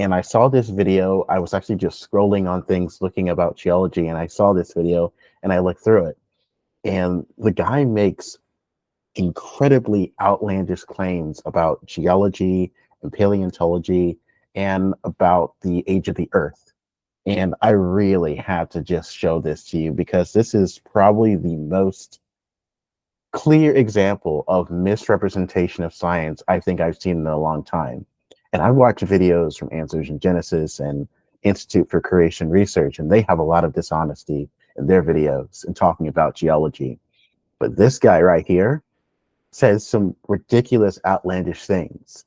And I saw this video. I was actually just scrolling on things looking about geology, and I saw this video and I looked through it. And the guy makes incredibly outlandish claims about geology and paleontology and about the age of the earth. And I really had to just show this to you because this is probably the most clear example of misrepresentation of science I think I've seen in a long time. And I watch videos from Answers in Genesis and Institute for Creation Research, and they have a lot of dishonesty in their videos and talking about geology. But this guy right here says some ridiculous, outlandish things.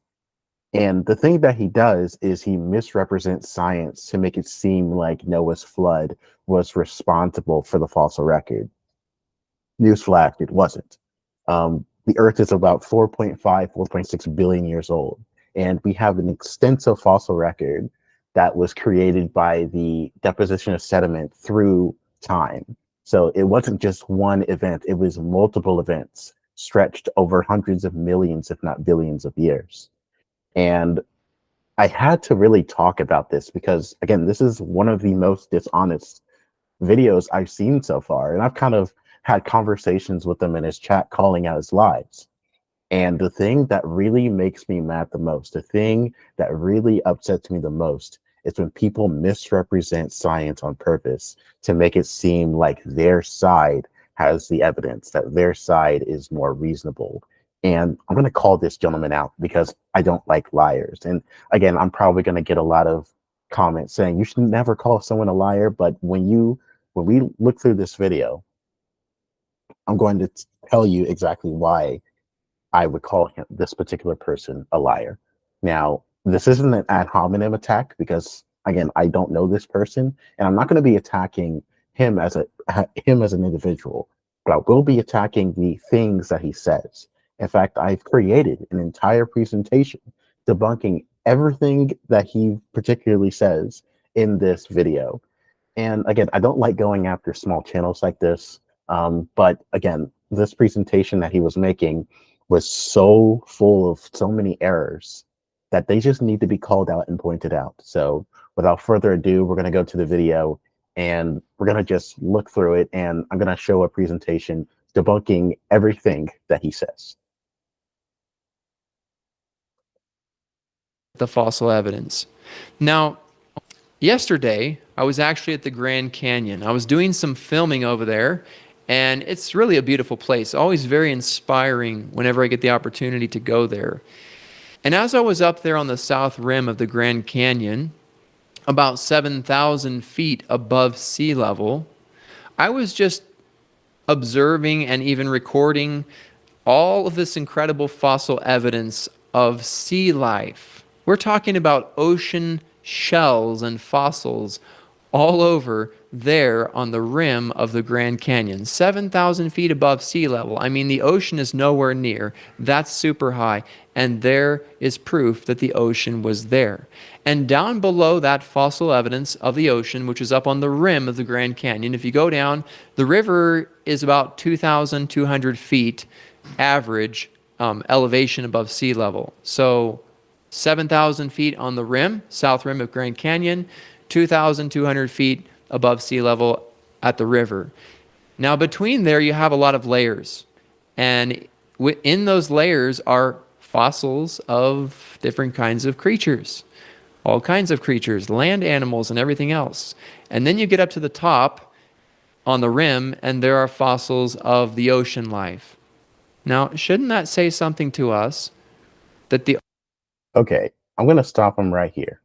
And the thing that he does is he misrepresents science to make it seem like Noah's flood was responsible for the fossil record. Newsflash, it wasn't. The Earth is about 4.5, 4.6 billion years old. And we have an extensive fossil record that was created by the deposition of sediment through time. So it wasn't just one event, it was multiple events stretched over hundreds of millions, if not billions of years. And I had to really talk about this because, again, this is one of the most dishonest videos I've seen so far. And I've kind of had conversations with him in his chat calling out his lies. And the thing that really makes me mad the most, the thing that really upsets me the most, is when people misrepresent science on purpose to make it seem like their side has the evidence, that their side is more reasonable. And I'm going to call this gentleman out because I don't like liars. And again, I'm probably going to get a lot of comments saying you should never call someone a liar. But when we look through this video, I'm going to tell you exactly why I would call this particular person a liar. Now, this isn't an ad hominem attack because, again, I don't know this person, and I'm not going to be attacking him as an individual, but I will be attacking the things that he says. In fact, I've created an entire presentation debunking everything that he particularly says in this video. And again, I don't like going after small channels like this, but again, this presentation that he was making was so full of so many errors that they just need to be called out and pointed out. So without further ado, we're going to go to the video and we're going to just look through it, and I'm going to show a presentation debunking everything that he says. The fossil evidence. Now, yesterday, I was actually at the Grand Canyon. I was doing some filming over there, and it's really a beautiful place. Always very inspiring whenever I get the opportunity to go there. And as I was up there on the south rim of the Grand Canyon, about 7,000 feet above sea level, I was just observing and even recording all of this incredible fossil evidence of sea life. We're talking about ocean shells and fossils all over there on the rim of the Grand Canyon, 7,000 feet above sea level. I mean, the ocean is nowhere near. That's super high. And there is proof that the ocean was there. And down below that fossil evidence of the ocean, which is up on the rim of the Grand Canyon, if you go down, the river is about 2,200 feet average elevation above sea level. So 7,000 feet on the rim, south rim of Grand Canyon, 2,200 feet above sea level at the river. Now, between there, you have a lot of layers. And in those layers are fossils of different kinds of creatures, all kinds of creatures, land animals, and everything else. And then you get up to the top on the rim, and there are fossils of the ocean life. Now, shouldn't that say something to us that the... Okay, I'm going to stop him right here.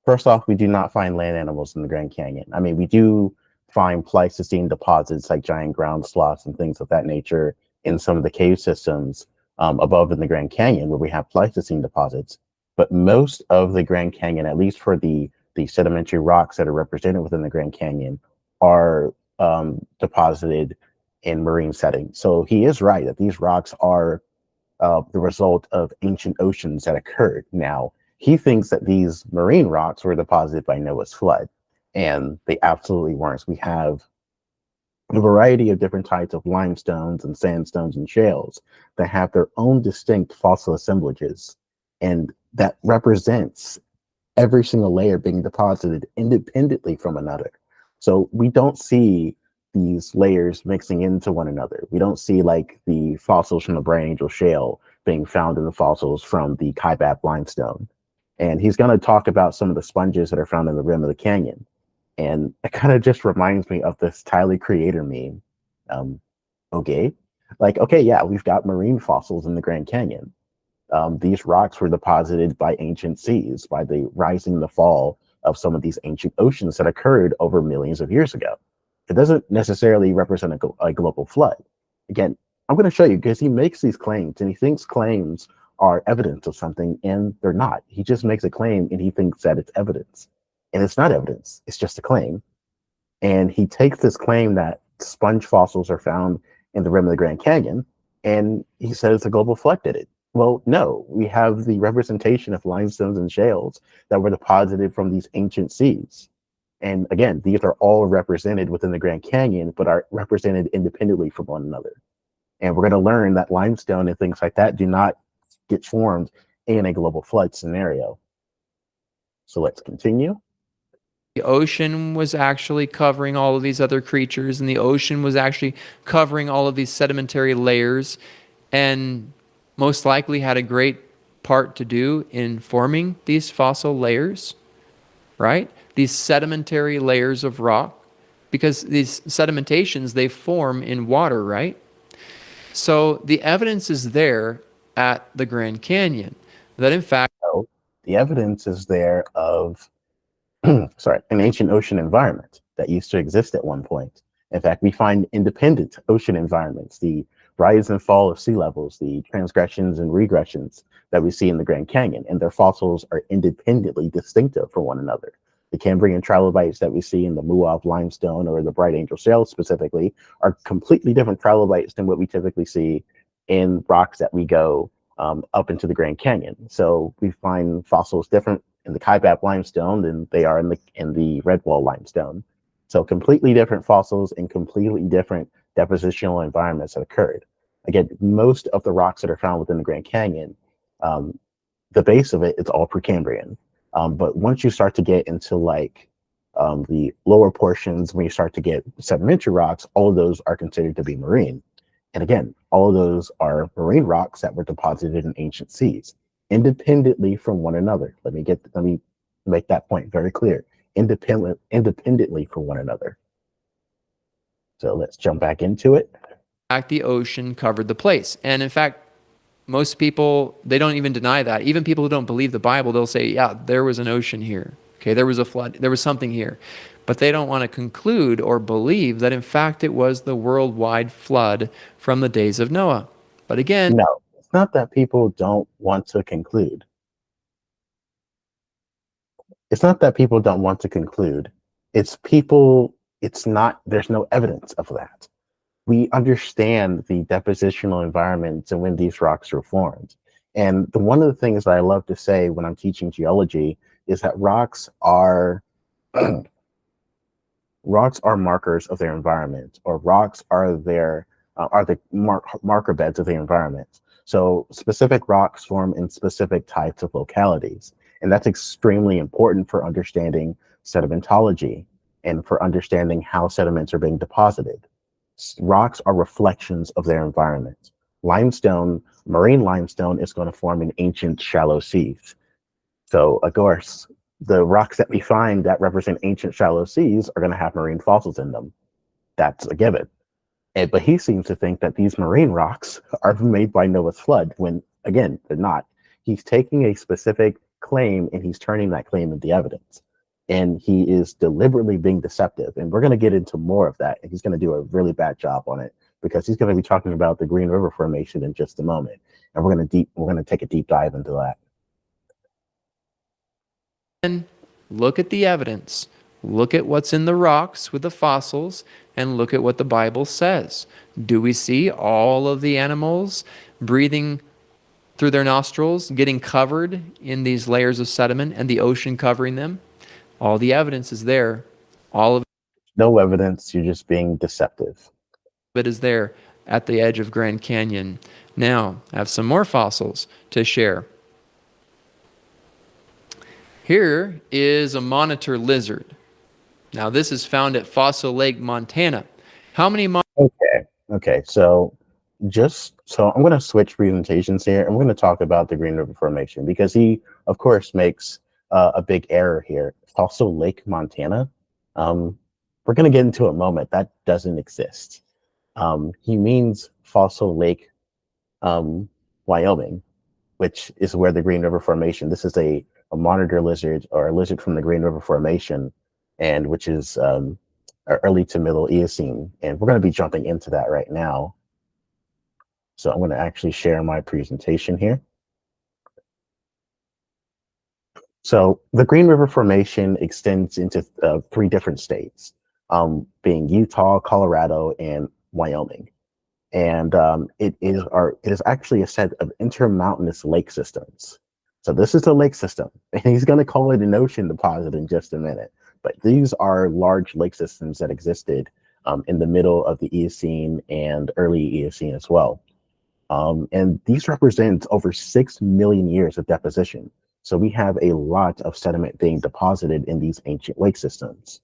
First off, we do not find land animals in the Grand Canyon. I mean, we do find Pleistocene deposits like giant ground sloths and things of that nature in some of the cave systems above in the Grand Canyon where we have Pleistocene deposits. But most of the Grand Canyon, at least for the sedimentary rocks that are represented within the Grand Canyon, are deposited in marine settings. So he is right that these rocks are the result of ancient oceans that occurred. Now, he thinks that these marine rocks were deposited by Noah's flood, and they absolutely weren't. We have a variety of different types of limestones and sandstones and shales that have their own distinct fossil assemblages, and that represents every single layer being deposited independently from another. So we don't see these layers mixing into one another. We don't see like the fossils from the Bright Angel Shale being found in the fossils from the Kaibab limestone. And he's going to talk about some of the sponges that are found in the rim of the canyon. And it kind of just reminds me of this Tyler Creator meme. Okay. Like, okay, yeah, we've got marine fossils in the Grand Canyon. These rocks were deposited by ancient seas, by the rising and the fall of some of these ancient oceans that occurred over millions of years ago. It doesn't necessarily represent a global flood. Again, I'm going to show you because he makes these claims and he thinks claims are evidence of something, and they're not. He just makes a claim and he thinks that it's evidence. And it's not evidence, it's just a claim. And he takes this claim that sponge fossils are found in the rim of the Grand Canyon, and he says the global flood did it. Well, no, we have the representation of limestones and shales that were deposited from these ancient seas. And again, these are all represented within the Grand Canyon, but are represented independently from one another. And we're going to learn that limestone and things like that do not get formed in a global flood scenario. So let's continue. The ocean was actually covering all of these other creatures, and the ocean was actually covering all of these sedimentary layers, and most likely had a great part to do in forming these fossil layers, right? These sedimentary layers of rock, because these sedimentations, they form in water, right? So the evidence is there at the Grand Canyon that in fact, So the evidence is there of sorry, an ancient ocean environment that used to exist at one point. In fact, we find independent ocean environments, the rise and fall of sea levels, the transgressions and regressions that we see in the Grand Canyon, and their fossils are independently distinctive from one another. The Cambrian trilobites that we see in the Muab limestone or the Bright Angel Shale specifically are completely different trilobites than what we typically see in rocks that we go up into the Grand Canyon. So we find fossils different in the Kaibab limestone than they are in the Redwall limestone. So completely different fossils in completely different depositional environments that occurred. Again, most of the rocks that are found within the Grand Canyon, the base of it, it's all Precambrian. But once you start to get into like the lower portions, when you start to get sedimentary rocks, all of those are considered to be marine. And again, all of those are marine rocks that were deposited in ancient seas, independently from one another. Let me make that point very clear. Independently from one another. So let's jump back into it. the ocean covered the place. And in fact, most people, they don't even deny that. Even people who don't believe the Bible, they'll say, yeah, there was an ocean here. Okay, there was a flood, there was something here. But they don't want to conclude or believe that in fact it was the worldwide flood from the days of Noah. But again, No, it's not that people don't want to conclude. It's not that people don't want to conclude. It's people, it's not, there's no evidence of that. We understand the depositional environments and when these rocks were formed. And one of the things that I love to say when I'm teaching geology is that rocks are markers of their environment, or rocks are the marker beds of the environment. So specific rocks form in specific types of localities, and that's extremely important for understanding sedimentology and for understanding how sediments are being deposited. Rocks are reflections of their environment. Limestone, marine limestone, is going to form in ancient shallow seas. So, of course, the rocks that we find that represent ancient shallow seas are going to have marine fossils in them. That's a given. But he seems to think that these marine rocks are made by Noah's flood when, again, they're not. He's taking a specific claim and he's turning that claim into evidence. And he is deliberately being deceptive. And we're going to get into more of that. And he's going to do a really bad job on it because he's going to be talking about the Green River Formation in just a moment. And we're going to take a deep dive into that. look at the evidence. Look at what's in the rocks with the fossils and look at what the Bible says. Do we see all of the animals breathing through their nostrils, getting covered in these layers of sediment and the ocean covering them? All the evidence is there. All of No evidence, you're just being deceptive. it is there at the edge of Grand Canyon. Now, I have some more fossils to share. Here is a monitor lizard. Now, this is found at Fossil Lake, Montana. How many Okay. Okay. So I'm going to switch presentations here. I'm going to talk about the Green River Formation because he, of course, makes a big error here. Also, Lake Montana. Um, we're going to get into a moment that doesn't exist. He means Fossil Lake, um, Wyoming, which is where the Green River Formation. This is a monitor lizard or a lizard from the Green River Formation, and which is early to middle Eocene. And we're going to be jumping into that right now. So I'm going to actually share my presentation here. So the Green River Formation extends into three different states, being Utah, Colorado, and Wyoming. And it is actually a set of intermountainous lake systems. So this is a lake system, and he's going to call it an ocean deposit in just a minute. But these are large lake systems that existed in the middle of the Eocene and early Eocene as well. And these represent over 6 million years of deposition. So we have a lot of sediment being deposited in these ancient lake systems.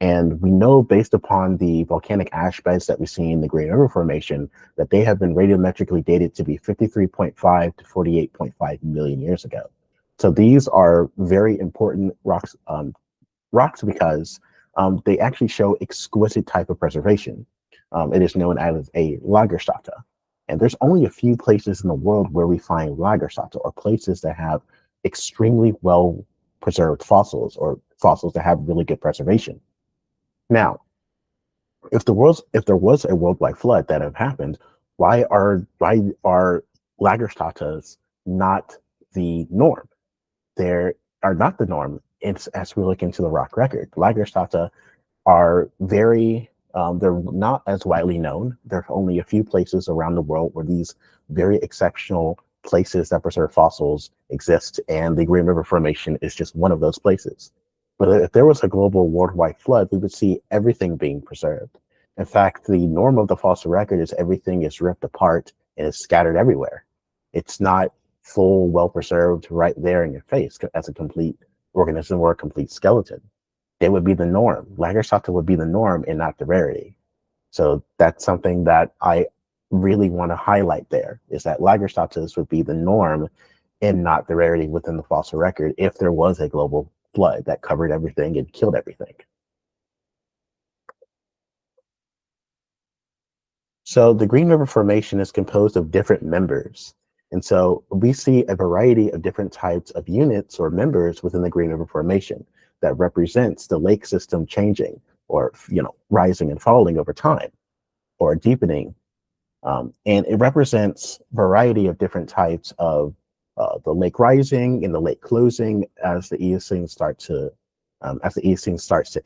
And we know, based upon the volcanic ash beds that we see in the Green River Formation, that they have been radiometrically dated to be 53.5 to 48.5 million years ago. So these are very important rocks because they actually show exquisite type of preservation. It is known as a Lagerstätte. And there's only a few places in the world where we find Lagerstätte, or places that have extremely well preserved fossils, or fossils that have really good preservation. Now, if there was a worldwide flood that have happened, why are Lagerstättes not the norm? They are not the norm. It's as we look into the rock record. Lagerstätte are they're not as widely known. There are only a few places around the world where these very exceptional places that preserve fossils exist, and the Green River Formation is just one of those places. But if there was a global worldwide flood, we would see everything being preserved. In fact, the norm of the fossil record is everything is ripped apart and is scattered everywhere. It's not full, well preserved right there in your face as a complete organism or a complete skeleton. They would be the norm. Lagerstätte would be the norm and not the rarity. So that's something that I really want to highlight there, is that Lagerstättes would be the norm and not the rarity within the fossil record if there was a global flood that covered everything and killed everything. So the Green River Formation is composed of different members. And so we see a variety of different types of units or members within the Green River Formation that represents the lake system changing, or rising and falling over time, or deepening. And it represents a variety of different types of the lake rising and the lake closing as the Eocene starts to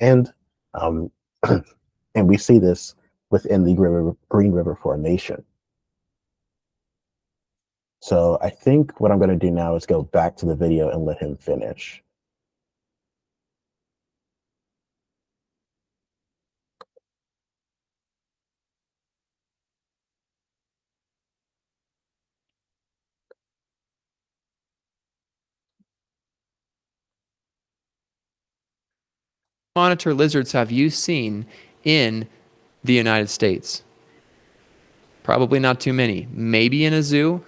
end. Um, and we see this within the Green River Formation. So I think what I'm going to do now is go back to the video and let him finish. monitor lizards have you seen in the United States? Probably not too many. Maybe in a zoo.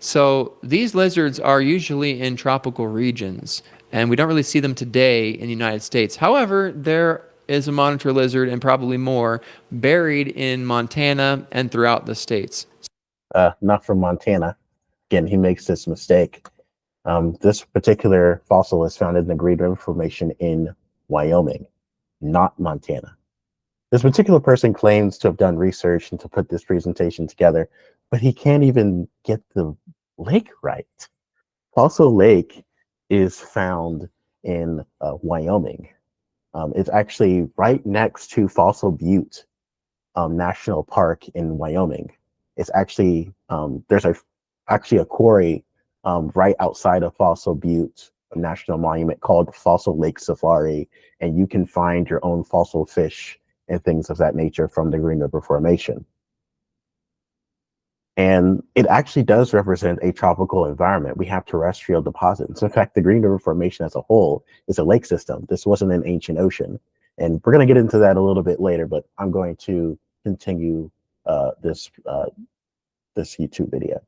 So these lizards are usually in tropical regions, and we don't really see them today in the United States. However, there is a monitor lizard, and probably more, buried in Montana and throughout the states. Not from Montana. Again, he makes this mistake. This particular fossil is found in the Green River Formation in Wyoming, not Montana. This particular person claims to have done research and to put this presentation together, but he can't even get the lake right. Fossil Lake is found in Wyoming. It's actually right next to Fossil Butte National Park in Wyoming. It's actually there's actually a quarry right outside of Fossil Butte National Monument called Fossil Lake Safari, and you can find your own fossil fish and things of that nature from the Green River Formation. And it actually does represent a tropical environment. We have terrestrial deposits. In fact, the Green River Formation as a whole is a lake system. This wasn't an ancient ocean. And we're going to get into that a little bit later, but I'm going to continue this YouTube video.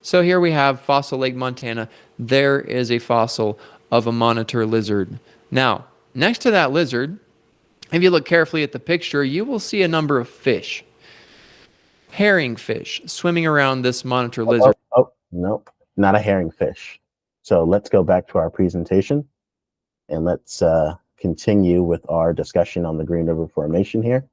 So here we have Fossil Lake, Montana. There is a fossil of a monitor lizard. Now, next to that lizard, if you look carefully at the picture, you will see a number of fish, herring fish, swimming around this monitor lizard. Oh, nope, not a herring fish. So let's go back to our presentation and let's continue with our discussion on the Green River Formation here.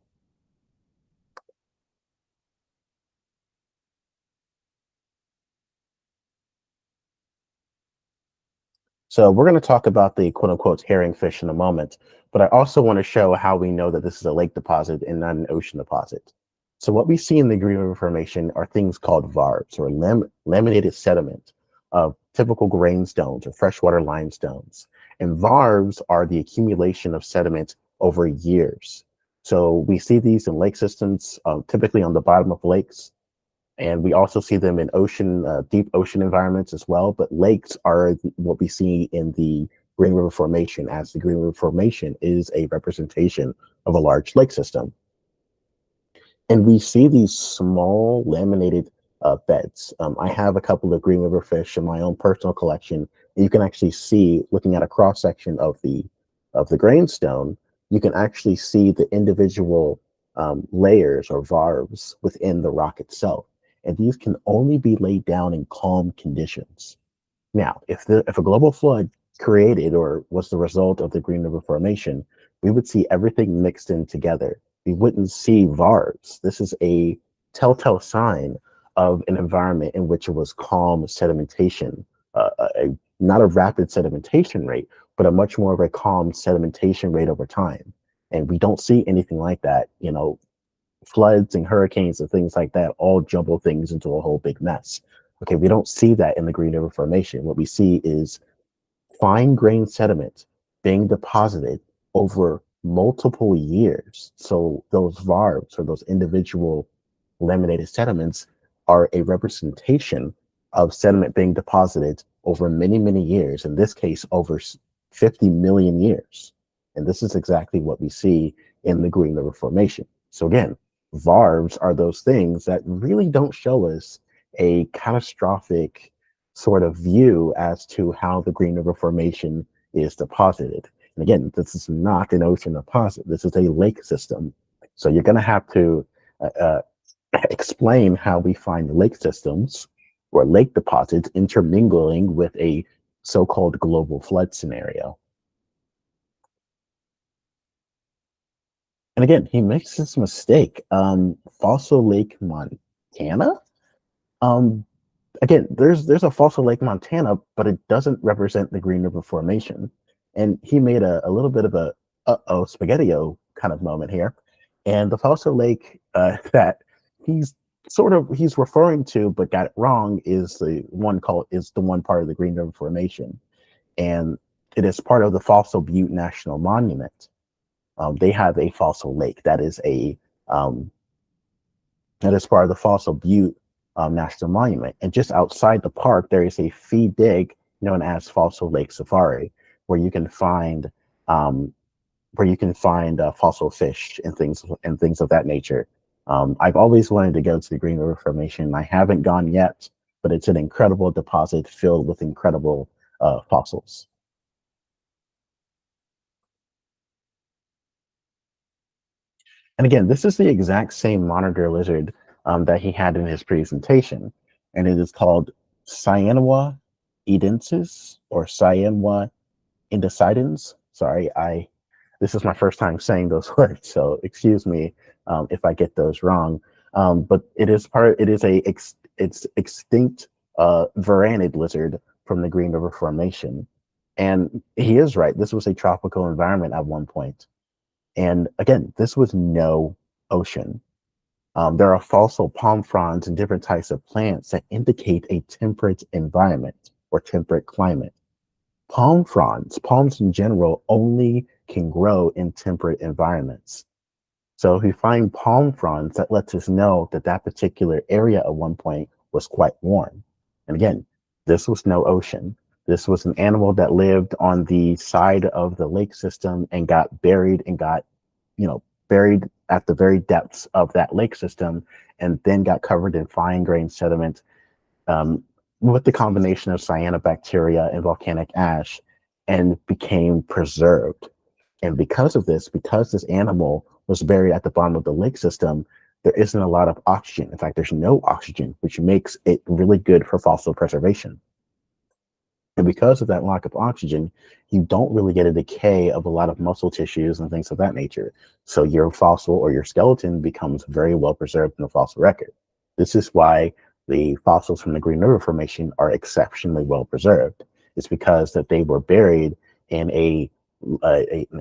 So we're going to talk about the quote unquote herring fish in a moment, but I also want to show how we know that this is a lake deposit and not an ocean deposit. So what we see in the Green River Formation are things called varves, or laminated sediment of typical grainstones or freshwater limestones. And varves are the accumulation of sediment over years. So we see these in lake systems, typically on the bottom of lakes. And we also see them in deep ocean environments as well. But lakes are what we see in the Green River Formation, as the Green River Formation is a representation of a large lake system. And we see these small laminated beds. I have a couple of Green River fish in my own personal collection. You can actually see, looking at a cross section of the grainstone, you can actually see the individual layers or varves within the rock itself. And these can only be laid down in calm conditions. Now, if a global flood created or was the result of the Green River Formation, we would see everything mixed in together. We wouldn't see varves. This is a telltale sign of an environment in which it was calm sedimentation, not a rapid sedimentation rate, but a much more of a calm sedimentation rate over time. And we don't see anything like that. Floods and hurricanes and things like that all jumble things into a whole big mess. Okay, we don't see that in the Green River Formation. What we see is fine grained sediment being deposited over multiple years. So those varves or those individual laminated sediments are a representation of sediment being deposited over many, many years, in this case, over 50 million years. And this is exactly what we see in the Green River Formation. So again, varves are those things that really don't show us a catastrophic sort of view as to how the Green River Formation is deposited. And again, this is not an ocean deposit. This is a lake system. So you're going to have to explain how we find lake systems or lake deposits intermingling with a so-called global flood scenario. And again, he makes this mistake. Fossil Lake, Montana. Um, Again, there's a fossil Lake, Montana, but it doesn't represent the Green River Formation. And he made a little bit of a uh-oh spaghetti-o kind of moment here. And the fossil lake that he's referring to but got it wrong is the one part of the Green River Formation. And it is part of the Fossil Butte National Monument. They have a fossil lake um, that is part of the Fossil Butte National Monument. And just outside the park, there is a fee dig known as Fossil Lake Safari, where you can find fossil fish and things of that nature. I've always wanted to go to the Green River Formation. I haven't gone yet, but it's an incredible deposit filled with incredible fossils. And again, this is the exact same monitor lizard that he had in his presentation, and it is called Cyanua edensis or Cyanua indecidens. Sorry, this is my first time saying those words, so excuse me if I get those wrong. But it is it's extinct varanid lizard from the Green River Formation, and he is right. This was a tropical environment at one point. And again, this was no ocean. There are fossil palm fronds and different types of plants that indicate a temperate environment or temperate climate. Palms in general, only can grow in temperate environments. So we find palm fronds that lets us know that that particular area at one point was quite warm. And again, this was no ocean. This was an animal that lived on the side of the lake system and got buried and got, buried at the very depths of that lake system and then got covered in fine grained sediment um, with the combination of cyanobacteria and volcanic ash and became preserved. And because this animal was buried at the bottom of the lake system, there isn't a lot of oxygen. In fact, there's no oxygen, which makes it really good for fossil preservation. And because of that lack of oxygen, you don't really get a decay of a lot of muscle tissues and things of that nature. So your fossil or your skeleton becomes very well preserved in the fossil record. This is why the fossils from the Green River Formation are exceptionally well preserved. It's because that they were buried in an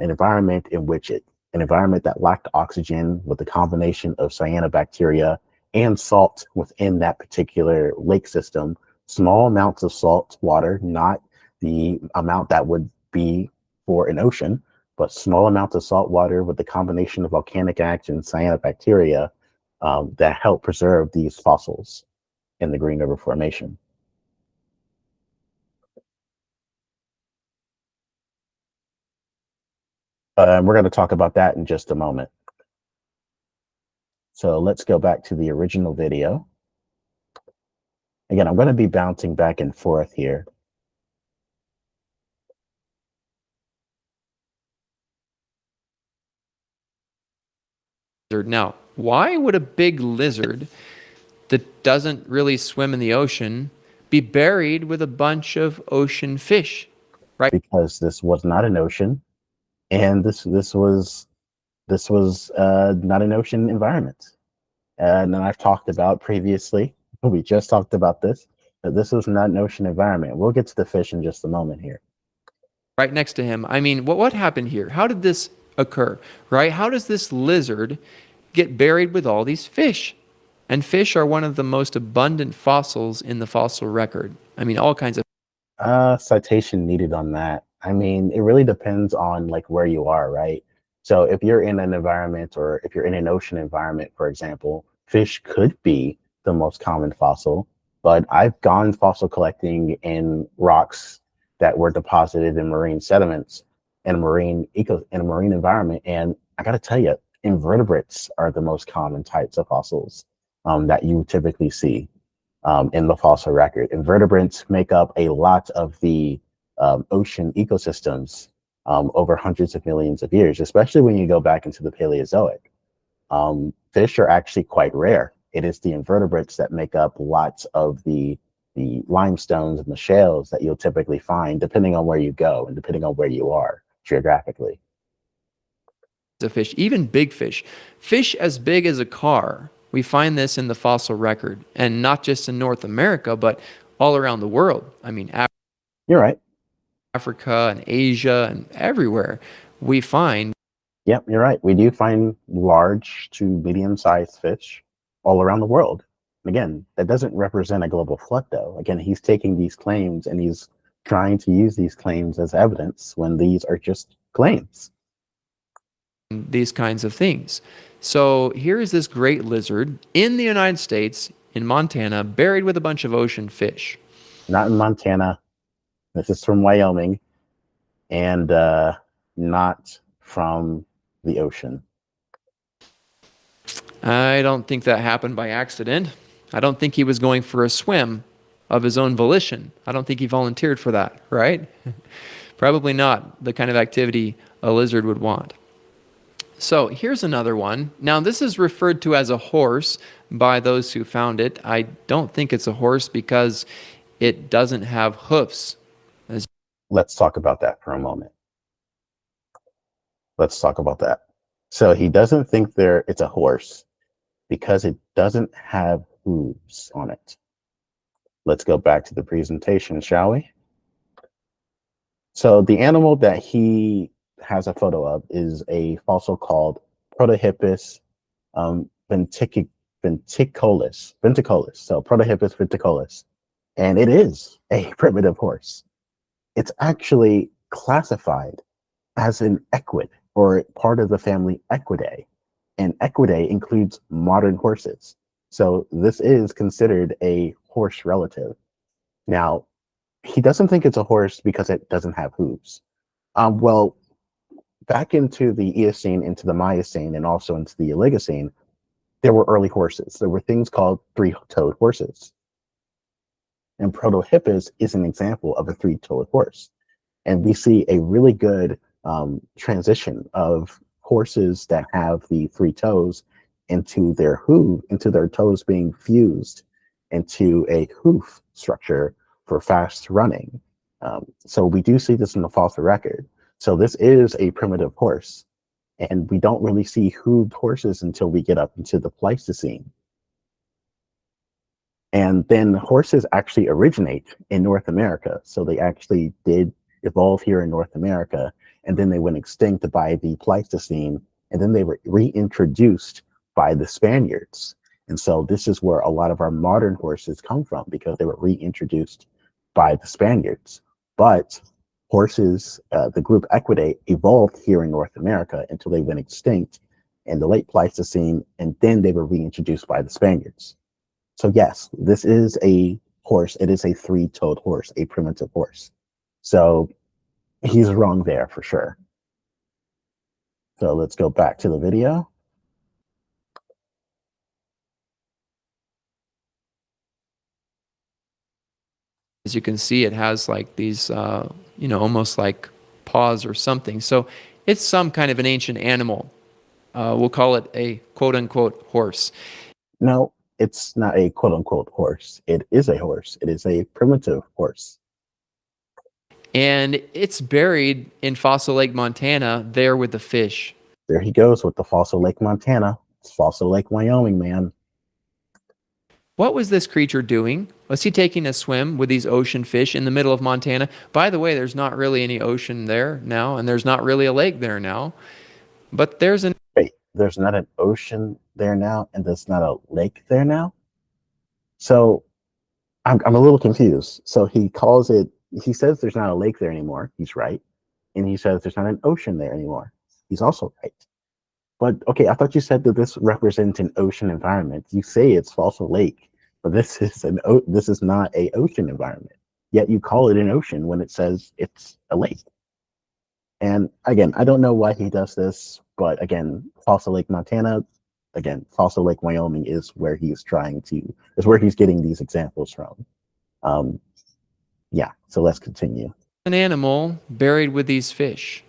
environment an environment that lacked oxygen with a combination of cyanobacteria and salt within that particular lake system. Small amounts of salt water, not the amount that would be for an ocean, but small amounts of salt water with the combination of volcanic ash and cyanobacteria that help preserve these fossils in the Green River Formation. We're going to talk about that in just a moment. So let's go back to the original video. Again, I'm going to be bouncing back and forth here. Now, why would a big lizard that doesn't really swim in the ocean be buried with a bunch of ocean fish? Right? Because this was not an ocean, and this was not an ocean environment. And I've talked about previously, we just talked about this, that this was not an ocean environment. We'll get to the fish in just a moment here. Right next to him. I mean, what happened here? How did this occur? Right? How does this lizard get buried with all these fish? And fish are one of the most abundant fossils in the fossil record. I mean, all kinds of. Citation needed on that. I mean, it really depends on like where you are, right? So if you're in an environment or if you're in an ocean environment, for example, fish could be the most common fossil. But I've gone fossil collecting in rocks that were deposited in marine sediments and in a marine environment. And I gotta tell you, invertebrates are the most common types of fossils that you typically see in the fossil record. Invertebrates make up a lot of the ocean ecosystems over hundreds of millions of years, especially when you go back into the Paleozoic. Fish are actually quite rare. It is the invertebrates that make up lots of the limestones and the shales that you'll typically find, depending on where you go and depending on where you are geographically. Of fish, even big fish. Fish as big as a car. We find this in the fossil record, and not just in North America, but all around the world. I mean, You're right. Africa and Asia and everywhere we find. Yep, you're right. We do find large to medium-sized fish all around the world. And again, that doesn't represent a global flood, though. Again, he's taking these claims and he's trying to use these claims as evidence when these are just claims. These kinds of things. So here is this great lizard in the United States, in Montana, buried with a bunch of ocean fish. Not in Montana. This is from Wyoming, and not from the ocean. I don't think that happened by accident. I don't think he was going for a swim of his own volition. I don't think he volunteered for that, right? Probably not the kind of activity a lizard would want. So here's another one. Now, this is referred to as a horse by those who found it. I don't think it's a horse because it doesn't have hoofs. Let's talk about that for a moment. Let's talk about that. So he doesn't think it's a horse because it doesn't have hooves on it. Let's go back to the presentation, shall we? So the animal that he has a photo of is a fossil called Protohippus venticolus. So Protohippus venticolus. And it is a primitive horse. It's actually classified as an equid or part of the family Equidae. And equidae includes modern horses. So this is considered a horse relative. Now, he doesn't think it's a horse because it doesn't have hooves. Well, back into the Eocene, into the Miocene, and also into the Oligocene, there were early horses. There were things called three-toed horses. And Protohippus is an example of a three-toed horse. And we see a really good transition of horses that have the three toes into their toes being fused into a hoof structure for fast running. So we do see this in the fossil record. So this is a primitive horse, and we don't really see hooved horses until we get up into the Pleistocene. And then horses actually originate in North America. So they actually did evolve here in North America, and then they went extinct by the Pleistocene, and then they were reintroduced by the Spaniards. And so this is where a lot of our modern horses come from, because they were reintroduced by the Spaniards. But horses, the group Equidae, evolved here in North America until they went extinct in the late Pleistocene, and then they were reintroduced by the Spaniards. So yes, this is a horse. It is a three-toed horse, a primitive horse. So he's wrong there for sure. So let's go back to the video. As you can see, it has like these, almost like paws or something. So it's some kind of an ancient animal. We'll call it a quote unquote horse. No, it's not a quote unquote horse. It is a horse. It is a primitive horse. And it's buried in Fossil Lake, Montana, there with the fish. There he goes with the Fossil Lake, Montana. It's Fossil Lake, Wyoming, man. What was this creature doing? Was he taking a swim with these ocean fish in the middle of Montana? By the way, there's not really any ocean there now, and there's not really a lake there now. But there's an Wait, there's not an ocean there now, and there's not a lake there now? So I'm a little confused. So he says there's not a lake there anymore. He's right. And he says there's not an ocean there anymore. He's also right. But okay, I thought you said that this represents an ocean environment. You say it's Fossil Lake, but this is not a ocean environment. Yet you call it an ocean when it says it's a lake. And again, I don't know why he does this, but again, Fossil Lake, Montana, again, Fossil Lake, Wyoming is where he's getting these examples from. Yeah, so let's continue. an animal buried with these fish.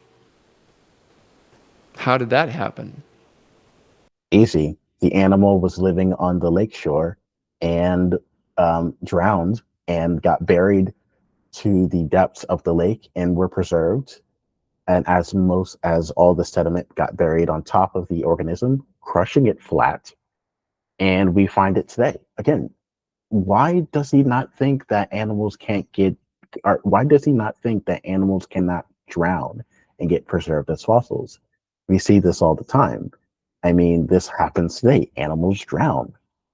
How did that happen? Easy. The animal was living on the lakeshore and drowned and got buried to the depths of the lake and were preserved. And as all the sediment got buried on top of the organism, crushing it flat, and we find it today. Again, why does he not think that animals can't get, or why does he not think that animals cannot drown and get preserved as fossils? We see this all the time. I mean, this happens today. Animals drown.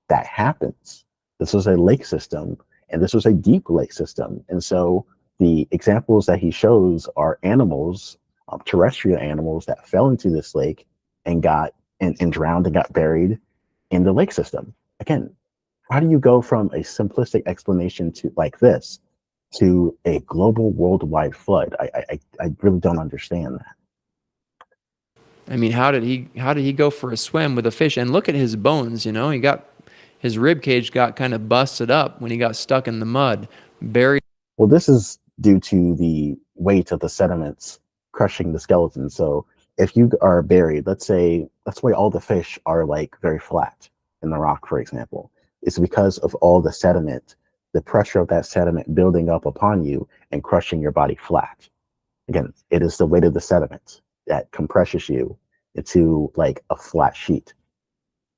That happens. This was a lake system, and this was a deep lake system. And so the examples that he shows are animals, terrestrial animals that fell into this lake and got and drowned and got buried in the lake system. Again, how do you go from a simplistic explanation to like this to a global worldwide flood? I really don't understand that. I mean, how did he go for a swim with a fish? And look at his bones, he got his rib cage got kind of busted up when he got stuck in the mud, buried. Well, this is due to the weight of the sediments crushing the skeleton. So if you are buried, let's say that's why all the fish are like very flat in the rock, for example. It's because of all the sediment, the pressure of that sediment building up upon you and crushing your body flat. Again, it is the weight of the sediment that compresses you into like a flat sheet,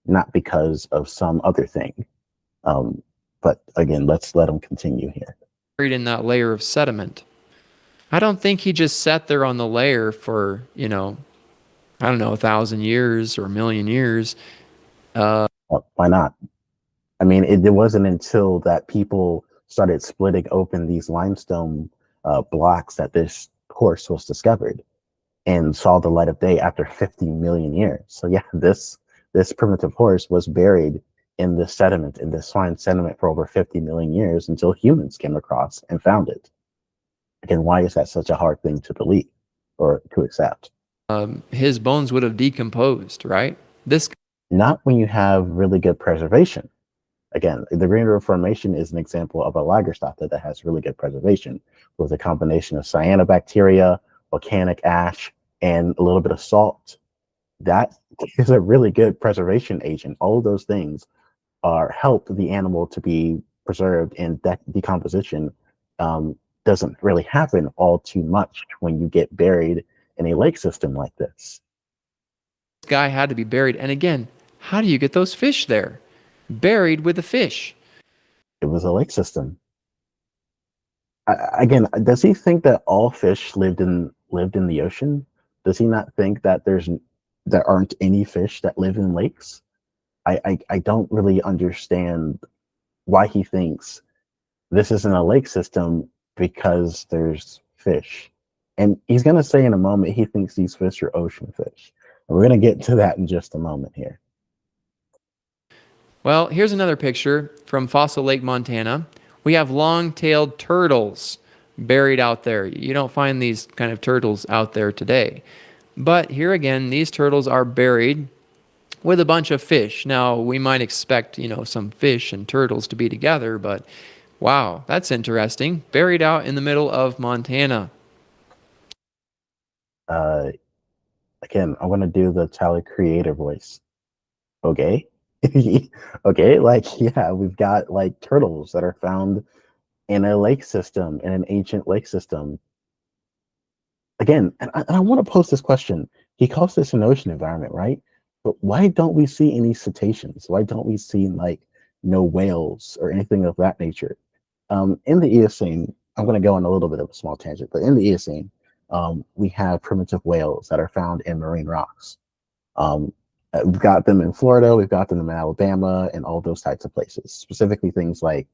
not because of some other thing. But again, let's let him continue here. Buried in that layer of sediment. I don't think he just sat there on the layer for, I don't know, 1,000 years or 1,000,000 years. Well, why not? I mean, it wasn't until that people started splitting open these limestone blocks that this course was discovered and saw the light of day after 50 million years. So yeah, this This primitive horse was buried in this sediment, in this fine sediment for over 50 million years until humans came across and found it. Again, why is that such a hard thing to believe or to accept? His bones would have decomposed, right? This Not when you have really good preservation. Again, the Green River Formation is an example of a lagerstätte that has really good preservation with a combination of cyanobacteria, volcanic ash, and a little bit of salt. That is a really good preservation agent. All of those things are help the animal to be preserved, and decomposition doesn't really happen all too much when you get buried in a lake system like this. guy had to be buried. And again, how do you get those fish there? Buried with the fish. It was a lake system. Again, does he think that all fish lived in the ocean? Does he not think that there aren't any fish that live in lakes? I don't really understand why he thinks this isn't a lake system because there's fish. And he's going to say in a moment he thinks these fish are ocean fish. And we're going to get to that in just a moment here. Well, here's another picture from Fossil Lake, Montana. We have long-tailed turtles buried out there. You don't find these kind of turtles out there today. But here again, these turtles are buried with a bunch of fish. Now, we might expect, some fish and turtles to be together, but wow, that's interesting. Buried out in the middle of Montana. Uh, Again, I want to do the Tyler creator voice. Okay. Okay, like yeah, we've got like turtles that are found in a lake system, in an ancient lake system. Again, and I want to pose this question. He calls this an ocean environment, right? But why don't we see any cetaceans? Why don't we see like no whales or anything of that nature? In the Eocene, I'm going to go on a little bit of a small tangent, but in the Eocene, we have primitive whales that are found in marine rocks. Um, we've got them in Florida, we've got them in Alabama, and all those types of places. Specifically, things like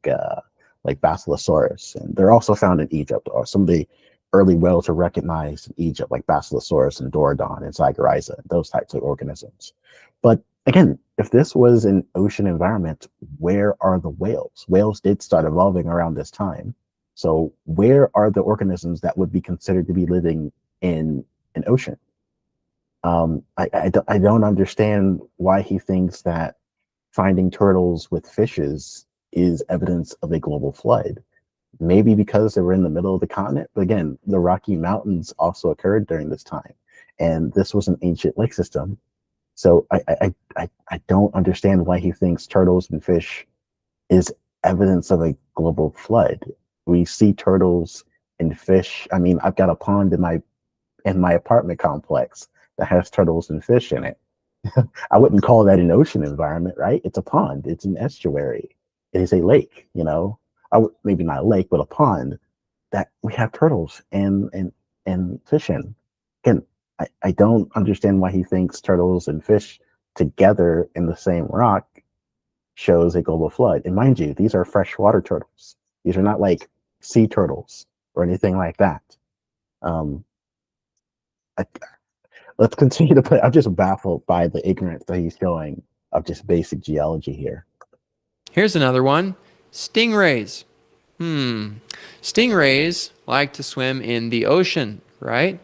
Basilosaurus, and they're also found in Egypt. Or some of the early whales are recognized in Egypt, like Basilosaurus and Dorodon and Zygorrhiza, those types of organisms. But again, if this was an ocean environment, where are the whales? Whales did start evolving around this time. So where are the organisms that would be considered to be living in an ocean? I don't understand why he thinks that finding turtles with fishes is evidence of a global flood. Maybe because they were in the middle of the continent, but again, the Rocky Mountains also occurred during this time, and this was an ancient lake system. So I don't understand why he thinks turtles and fish is evidence of a global flood. We see turtles and fish. I mean, I've got a pond in my apartment complex that has turtles and fish in it. I wouldn't call that an ocean environment, right? It's a pond. It's an estuary. It is a lake. Maybe not a lake, but a pond that we have turtles and fish in. Again, I don't understand why he thinks turtles and fish together in the same rock shows a global flood. And mind you, these are freshwater turtles. These are not like sea turtles or anything like that. Um, I, let's continue to play. I'm just baffled by the ignorance that he's showing of just basic geology here. Here's another one. Stingrays. Stingrays like to swim in the ocean, right?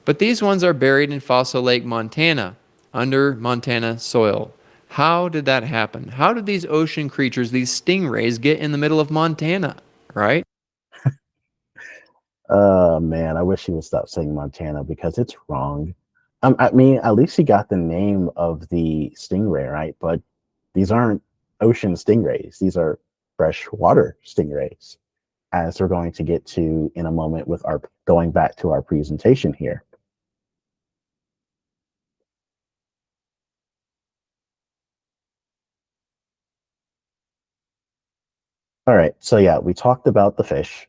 But these ones are buried in Fossil Lake, Montana, under Montana soil. How did that happen? How did these ocean creatures, these stingrays, get in the middle of Montana, right? Man, I wish he would stop saying Montana because it's wrong. I mean, at least he got the name of the stingray right, but these aren't ocean stingrays. These are freshwater stingrays, as we're going to get to in a moment with our going back to our presentation here. All right, so yeah, we talked about the fish.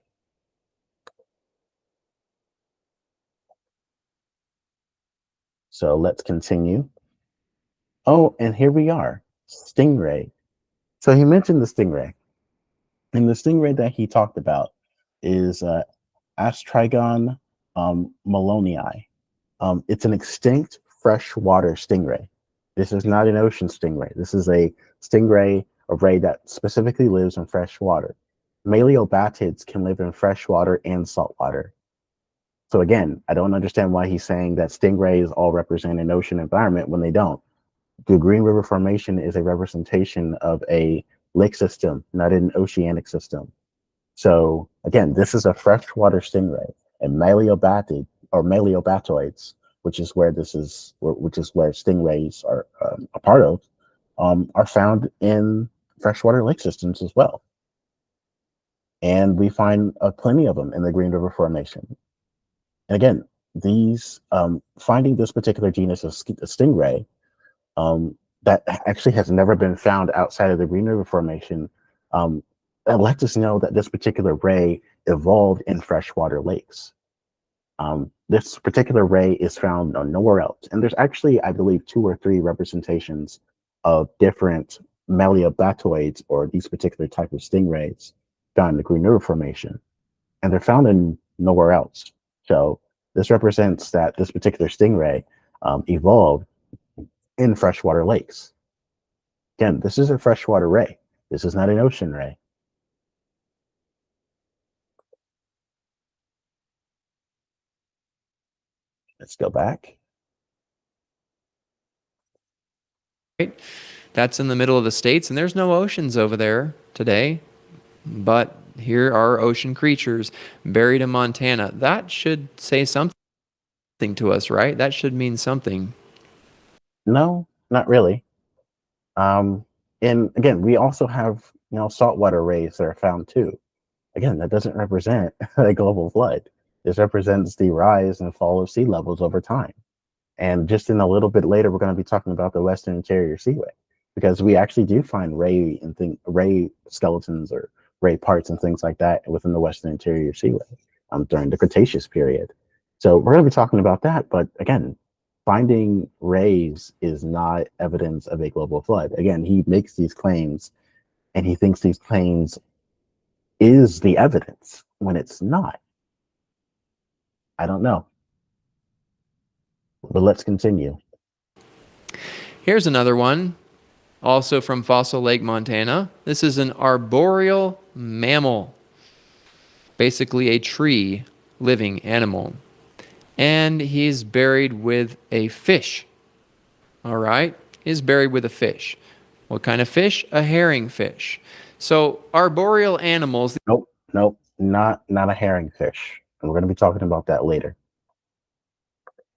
So let's continue. Oh, and here we are, stingray. So he mentioned the stingray, and the stingray that he talked about is Astragon malonii. It's an extinct freshwater stingray. This is not an ocean stingray. This is a stingray, a ray that specifically lives in fresh water. Maleobatids can live in fresh water and salt water. So again, I don't understand why he's saying that stingrays all represent an ocean environment when they don't. The Green River Formation is a representation of a lake system, not an oceanic system. So again, this is a freshwater stingray, and maleobatid or maleobatoids, which is where stingrays are a part of, are found in freshwater lake systems as well. And we find plenty of them in the Green River Formation. And again, these finding this particular genus of stingray that actually has never been found outside of the Green River Formation, that lets us know that this particular ray evolved in freshwater lakes. This particular ray is found nowhere else. And there's actually, I believe, 2 or 3 representations of different maleobatoids or these particular type of stingrays found in the Green River Formation. And they're found in nowhere else. So this represents that this particular stingray evolved in freshwater lakes. Again, this is a freshwater ray. This is not an ocean ray. Let's go back. Right? That's in the middle of the states, and there's no oceans over there today. But here are ocean creatures buried in Montana. That should say something to us, right? That should mean something. No, not really. And again, we also have saltwater rays that are found too. Again, that doesn't represent a global flood. This represents the rise and fall of sea levels over time. And just in a little bit later, we're going to be talking about the Western Interior Seaway, because we actually do find ray skeletons or ray parts and things like that within the Western Interior Seaway during the Cretaceous period. So we're going to be talking about that. But again, finding rays is not evidence of a global flood. Again, he makes these claims and he thinks these claims is the evidence when it's not. I don't know. But let's continue. Here's another one, also from Fossil Lake, Montana. This is an arboreal mammal, basically a tree living animal. And he's buried with a fish. All right? He's buried with a fish. What kind of fish? A herring fish. So arboreal animals. Nope, not a herring fish. And we're going to be talking about that later.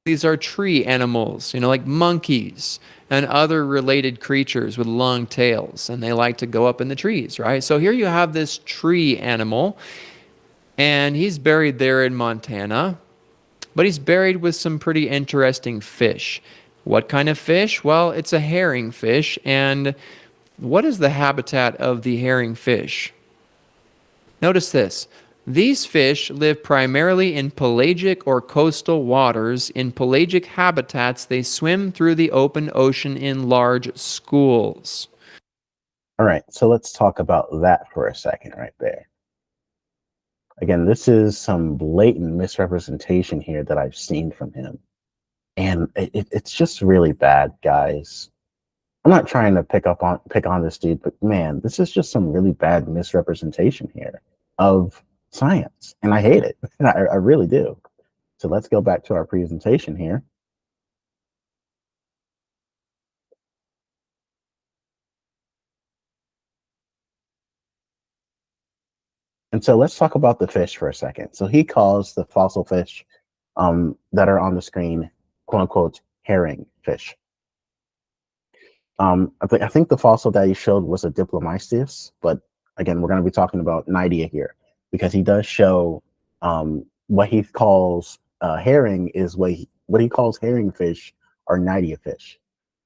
These are tree animals, like monkeys and other related creatures with long tails, and they like to go up in the trees, right? So here you have this tree animal, and he's buried there in Montana, but he's buried with some pretty interesting fish. What kind of fish? Well, it's a herring fish, and what is the habitat of the herring fish? Notice this. These fish live primarily in pelagic or coastal waters. In pelagic habitats, they swim through the open ocean in large schools. All right, so let's talk about that for a second right there. Again, this is some blatant misrepresentation here that I've seen from him. And it's just really bad, guys. I'm not trying to pick on this dude, but man, this is just some really bad misrepresentation here of science, and I hate it. I really do. So let's go back to our presentation here. And so let's talk about the fish for a second. So he calls the fossil fish that are on the screen, quote unquote, herring fish. I think the fossil that he showed was a Diplomycetes, but again, we're going to be talking about Nidia here because he does show what he calls herring is what he calls herring fish are Nidia fish.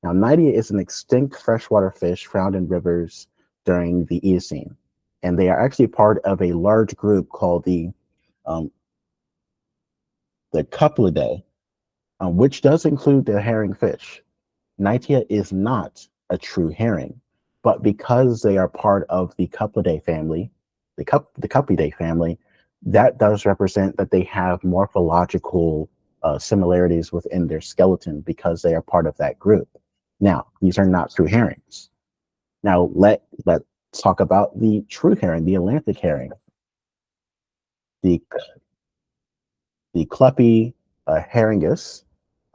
Now, Nidia is an extinct freshwater fish found in rivers during the Eocene, and they are actually part of a large group called the Cuplidae, which does include the herring fish. Nidia is not a true herring, but because they are part of the Cuplidae family, the Cupidae family, that does represent that they have morphological similarities within their skeleton because they are part of that group. Now, these are not true herrings. Now, let's talk about the true herring, the Atlantic herring, the the Cluppy herringus,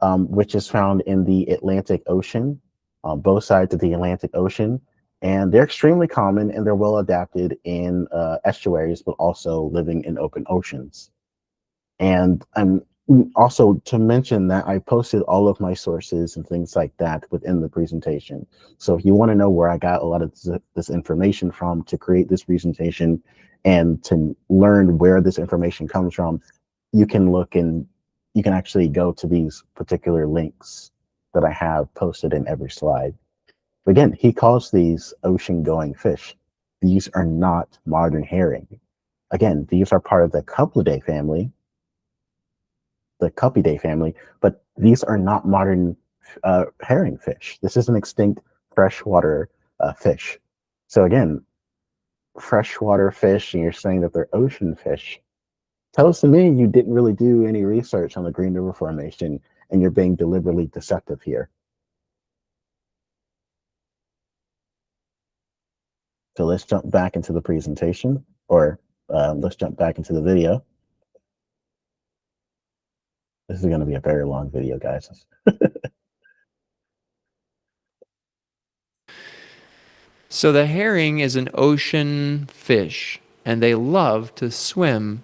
which is found in the Atlantic Ocean, on both sides of the Atlantic Ocean. And they're extremely common and they're well adapted in estuaries, but also living in open oceans. And also to mention that I posted all of my sources and things like that within the presentation. So if you want to know where I got a lot of this information from to create this presentation and to learn where this information comes from, you can look and you can actually go to these particular links that I have posted in every slide. But again, he calls these ocean-going fish. These are not modern herring. Again, these are part of the Cuplidae family, but these are not modern herring fish. This is an extinct freshwater fish. So again, freshwater fish, and you're saying that they're ocean fish. Tells to me you didn't really do any research on the Green River Formation, and you're being deliberately deceptive here. So let's jump back into the presentation, or let's jump back into the video. This is going to be a very long video, guys. So the herring is an ocean fish, and they love to swim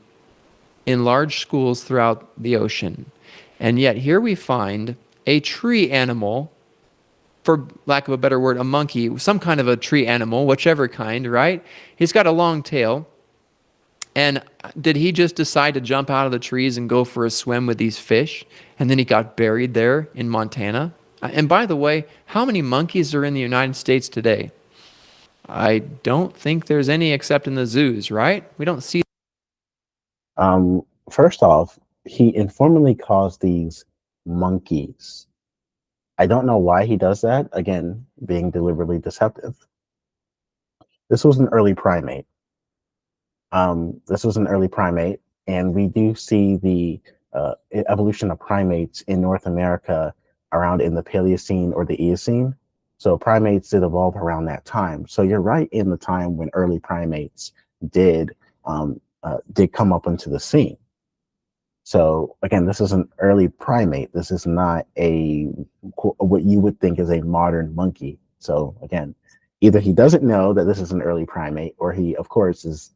in large schools throughout the ocean. And yet here we find a tree animal, for lack of a better word, a monkey, some kind of a tree animal, whichever kind, right? He's got a long tail. And did he just decide to jump out of the trees and go for a swim with these fish? And then he got buried there in Montana? And by the way, how many monkeys are in the United States today? I don't think there's any except in the zoos, right? We don't see. First off, he informally calls these monkeys. I don't know why he does that. Again, being deliberately deceptive. This was an early primate. And we do see the evolution of primates in North America around in the Paleocene or the Eocene. So primates did evolve around that time. So you're right in the time when early primates did come up into the scene. So again, this is an early primate. This is not what you would think is a modern monkey. So again, either he doesn't know that this is an early primate, or he, of course, is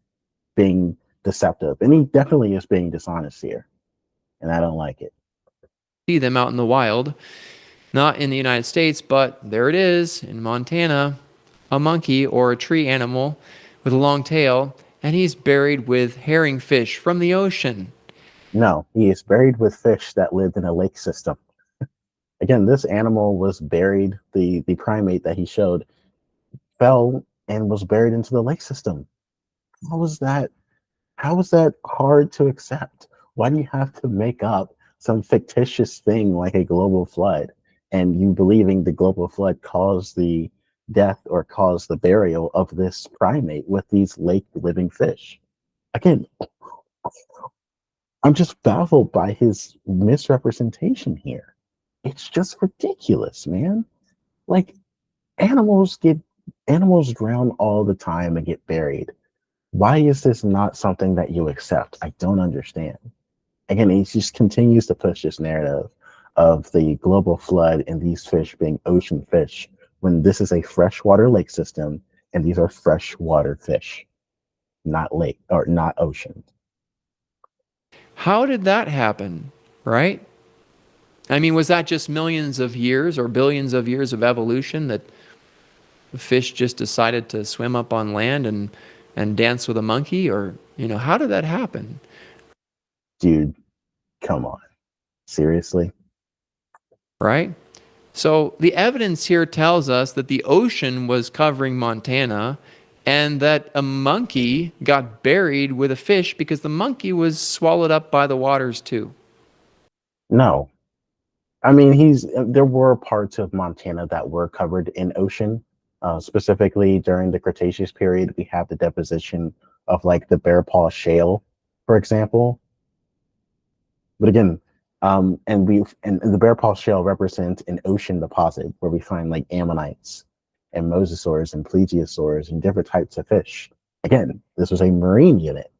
being deceptive. And he definitely is being dishonest here. And I don't like it. See them out in the wild, not in the United States, but there it is in Montana, a monkey or a tree animal with a long tail, and he's buried with herring fish from the ocean. No, he is buried with fish that lived in a lake system. Again, this animal was buried, the primate that he showed fell and was buried into the lake system. How was that? How is that hard to accept? Why do you have to make up some fictitious thing like a global flood, and you believing the global flood caused the death or caused the burial of this primate with these lake living fish? Again, I'm just baffled by his misrepresentation here. It's just ridiculous, man. Like animals drown all the time and get buried. Why is this not something that you accept? I don't understand. Again, he just continues to push this narrative of the global flood and these fish being ocean fish when this is a freshwater lake system and these are freshwater fish, not lake or not ocean. How did that happen, right? I mean, was that just millions of years or billions of years of evolution that the fish just decided to swim up on land and dance with a monkey? Or, how did that happen? Dude, come on. Seriously? Right? So the evidence here tells us that the ocean was covering Montana and that a monkey got buried with a fish because the monkey was swallowed up by the waters too. No. I mean, there were parts of Montana that were covered in ocean. Specifically during the Cretaceous period, we have the deposition of like the Bear Paw Shale, for example. But again, And the Bear Paw Shell represents an ocean deposit where we find like ammonites and mosasaurs and plesiosaurs and different types of fish. Again, this was a marine unit.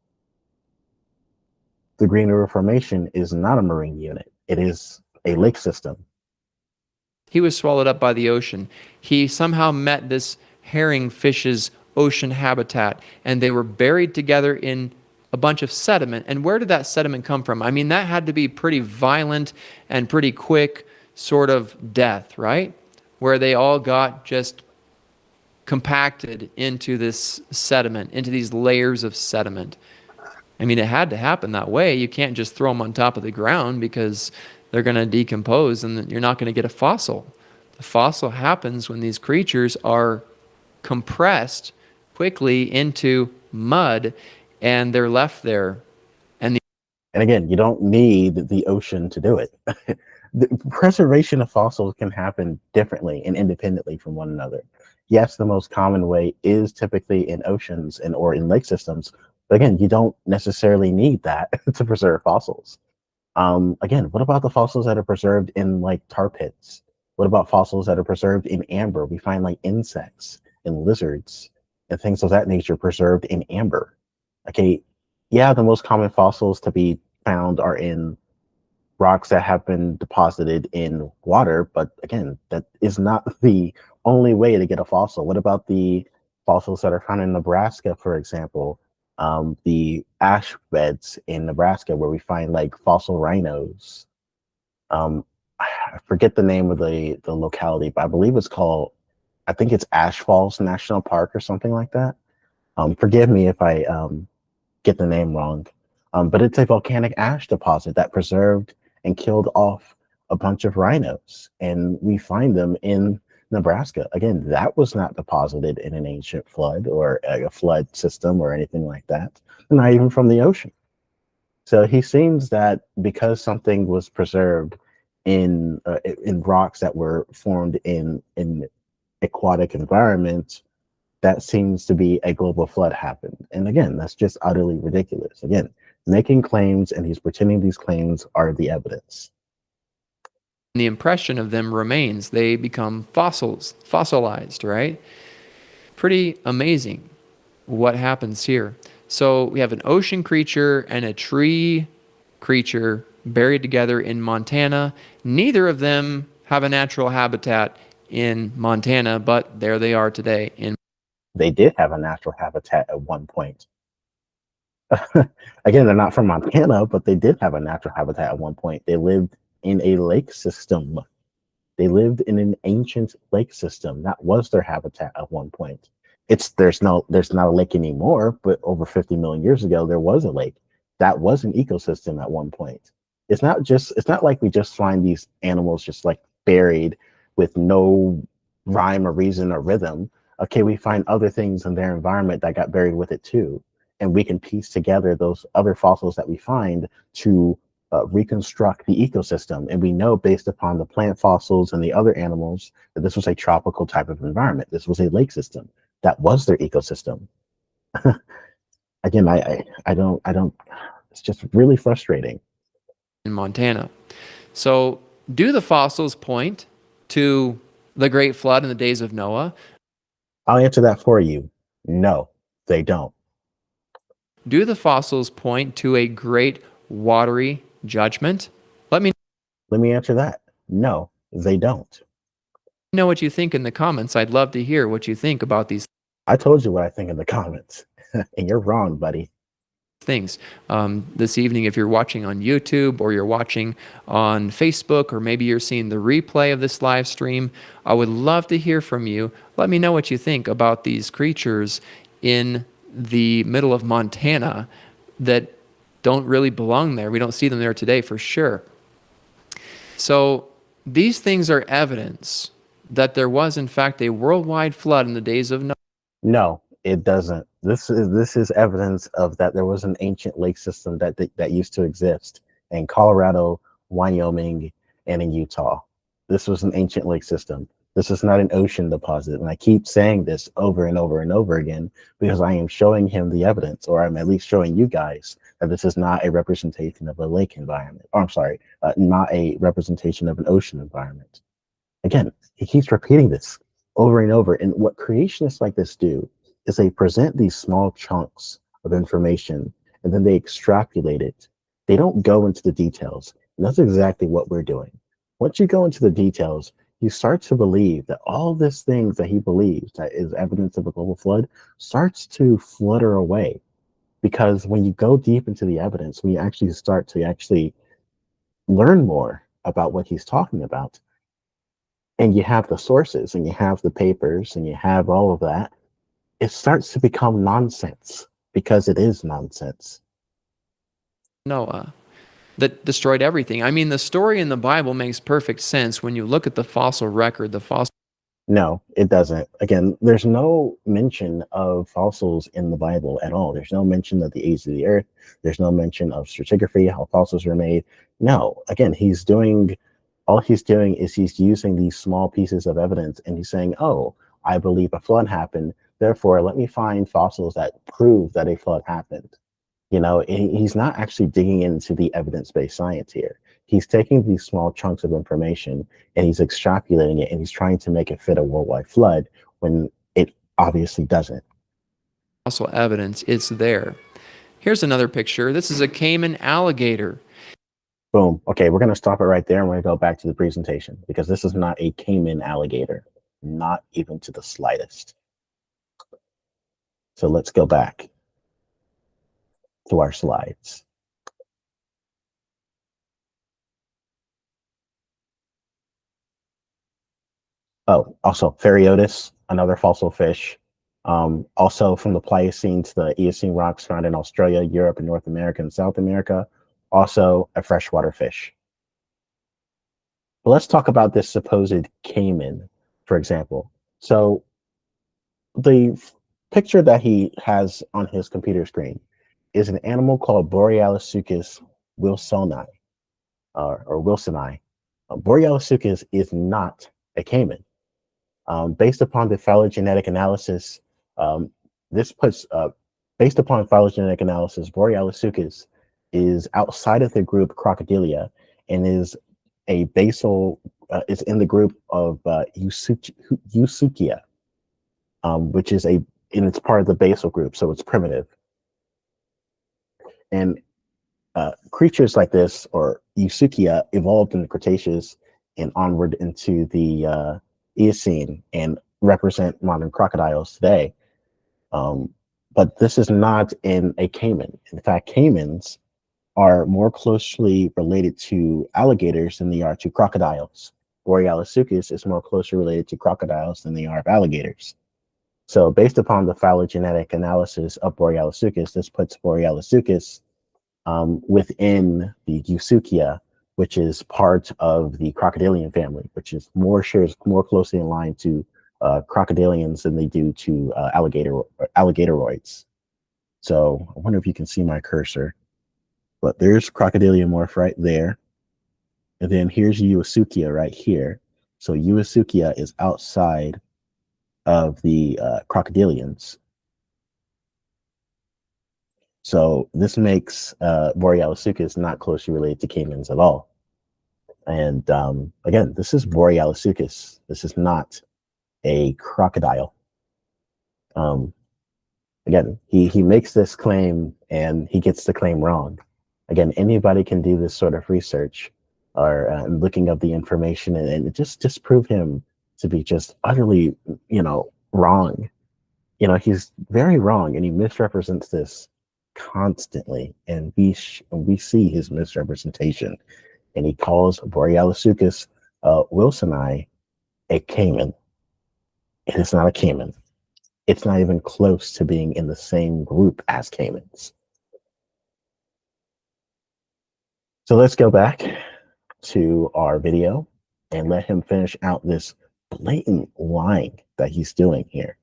The Green River Formation is not a marine unit. It is a lake system. He was swallowed up by the ocean. He somehow met this herring fish's ocean habitat, and they were buried together in a bunch of sediment. And where did that sediment come from? I mean, that had to be pretty violent and pretty quick sort of death, right? Where they all got just compacted into this sediment, into these layers of sediment. I mean, it had to happen that way. You can't just throw them on top of the ground because they're going to decompose and you're not going to get a fossil. The fossil happens when these creatures are compressed quickly into mud and they're left there. And again, you don't need the ocean to do it. The preservation of fossils can happen differently and independently from one another. Yes, the most common way is typically in oceans and or in lake systems. But again, you don't necessarily need that to preserve fossils. Again, what about the fossils that are preserved in like tar pits? What about fossils that are preserved in amber? We find like insects and lizards and things of that nature preserved in amber. Okay, yeah, the most common fossils to be found are in rocks that have been deposited in water, but again, that is not the only way to get a fossil. What about the fossils that are found in Nebraska, for example? The ash beds in Nebraska where we find like fossil rhinos. I forget the name of the locality, but I believe it's called, I think it's Ash Falls National Park or something like that. Forgive me if I get the name wrong. But it's a volcanic ash deposit that preserved and killed off a bunch of rhinos. And we find them in Nebraska. Again, that was not deposited in an ancient flood or a flood system or anything like that, not even from the ocean. So he seems that because something was preserved in rocks that were formed in aquatic environments, that seems to be a global flood happened. And again, that's just utterly ridiculous. Again, making claims and he's pretending these claims are the evidence. The impression of them remains. They become fossilized, right? Pretty amazing what happens here. So we have an ocean creature and a tree creature buried together in Montana. Neither of them have a natural habitat in Montana, but there they are today. They did have a natural habitat at one point. Again, they're not from Montana, but they did have a natural habitat at one point. They lived in a lake system. They lived in an ancient lake system. That was their habitat at one point. There's not a lake anymore, but over 50 million years ago, there was a lake. That was an ecosystem at one point. It's not like we just find these animals just like buried with no rhyme or reason or rhythm. Okay, we find other things in their environment that got buried with it too. And we can piece together those other fossils that we find to reconstruct the ecosystem. And we know based upon the plant fossils and the other animals that this was a tropical type of environment. This was a lake system. That was their ecosystem. Again, I don't, it's just really frustrating. In Montana. So do the fossils point to the Great Flood in the days of Noah? I'll answer that for you. No, they don't. Do the fossils point to a great watery judgment? Let me answer that. No, they don't. know what you think in the comments. I'd love to hear what you think about these I told you what I think in the comments, and you're wrong, buddy. things. This evening, if you're watching on YouTube or you're watching on Facebook, or maybe you're seeing the replay of this live stream, I would love to hear from you. Let me know what you think about these creatures in the middle of Montana that don't really belong there. We don't see them there today for sure. So these things are evidence that there was, in fact, a worldwide flood in the days of Noah. No, it doesn't. This is evidence of that there was an ancient lake system that used to exist in Colorado, Wyoming, and in Utah. This was an ancient lake system. This is not an ocean deposit. And I keep saying this over and over and over again because I am showing him the evidence, or I'm at least showing you guys that this is not a representation of a lake environment. Or I'm sorry, not a representation of an ocean environment. Again, he keeps repeating this over and over. And what creationists like this do is they present these small chunks of information and then they extrapolate it. They don't go into the details. And that's exactly what we're doing. Once you go into the details, you start to believe that all this things that he believes that is evidence of a global flood starts to flutter away. Because when you go deep into the evidence, when you actually start to actually learn more about what he's talking about, and you have the sources and you have the papers and you have all of that, it starts to become nonsense because it is nonsense. Noah that destroyed everything. I mean, the story in the Bible makes perfect sense when you look at the fossil record, the fossil. No, it doesn't. Again, there's no mention of fossils in the Bible at all. There's no mention of the age of the earth. There's no mention of stratigraphy, how fossils were made. No, again, all he's doing is he's using these small pieces of evidence and he's saying, oh, I believe a flood happened. Therefore, let me find fossils that prove that a flood happened. He's not actually digging into the evidence-based science here. He's taking these small chunks of information and he's extrapolating it and he's trying to make it fit a worldwide flood when it obviously doesn't. fossil evidence. It's there. Here's another picture. This is a Cayman alligator. Boom. Okay, we're going to stop it right there and we're going to go back to the presentation because this is not a Cayman alligator, not even to the slightest. So let's go back to our slides. Oh, also Ferriotis, another fossil fish. Also from the Pliocene to the Eocene rocks found in Australia, Europe, and North America and South America. Also a freshwater fish. But let's talk about this supposed caiman, for example. So the picture that he has on his computer screen is an animal called Borealisuchus wilsoni, or wilsoni. Borealisuchus is not a caiman. Based upon the phylogenetic analysis, um, this puts, based upon phylogenetic analysis, Borealisuchus is outside of the group Crocodilia and is a basal, is in the group of Eusuchia, which is and it's part of the basal group, so it's primitive. And creatures like this, or Eusuchia, evolved in the Cretaceous and onward into the Eocene and represent modern crocodiles today. But this is not in a caiman. In fact, caimans are more closely related to alligators than they are to crocodiles. Borealisuchus is more closely related to crocodiles than they are of alligators. So based upon the phylogenetic analysis of Borealisuchus, this puts Borealisuchus within the Eusuchia, which is part of the crocodilian family, which is shares more closely in line to crocodilians than they do to alligatoroids. So I wonder if you can see my cursor, but there's crocodiliomorph right there. And then here's Eusuchia right here. So Eusuchia is outside of the crocodilians. So this makes Borealisuchus not closely related to caimans at all. And again, this is Borealisuchus. This is not a crocodile. Um, Again, he makes this claim and he gets the claim wrong. Again, anybody can do this sort of research or looking up the information and just disprove him to be just utterly, wrong. He's very wrong and he misrepresents this constantly. And we see his misrepresentation. And he calls Borealisuchus wilsoni a caiman. It is not a caiman. It's not even close to being in the same group as caimans. So let's go back to our video and let him finish out this blatant lying that he's doing here.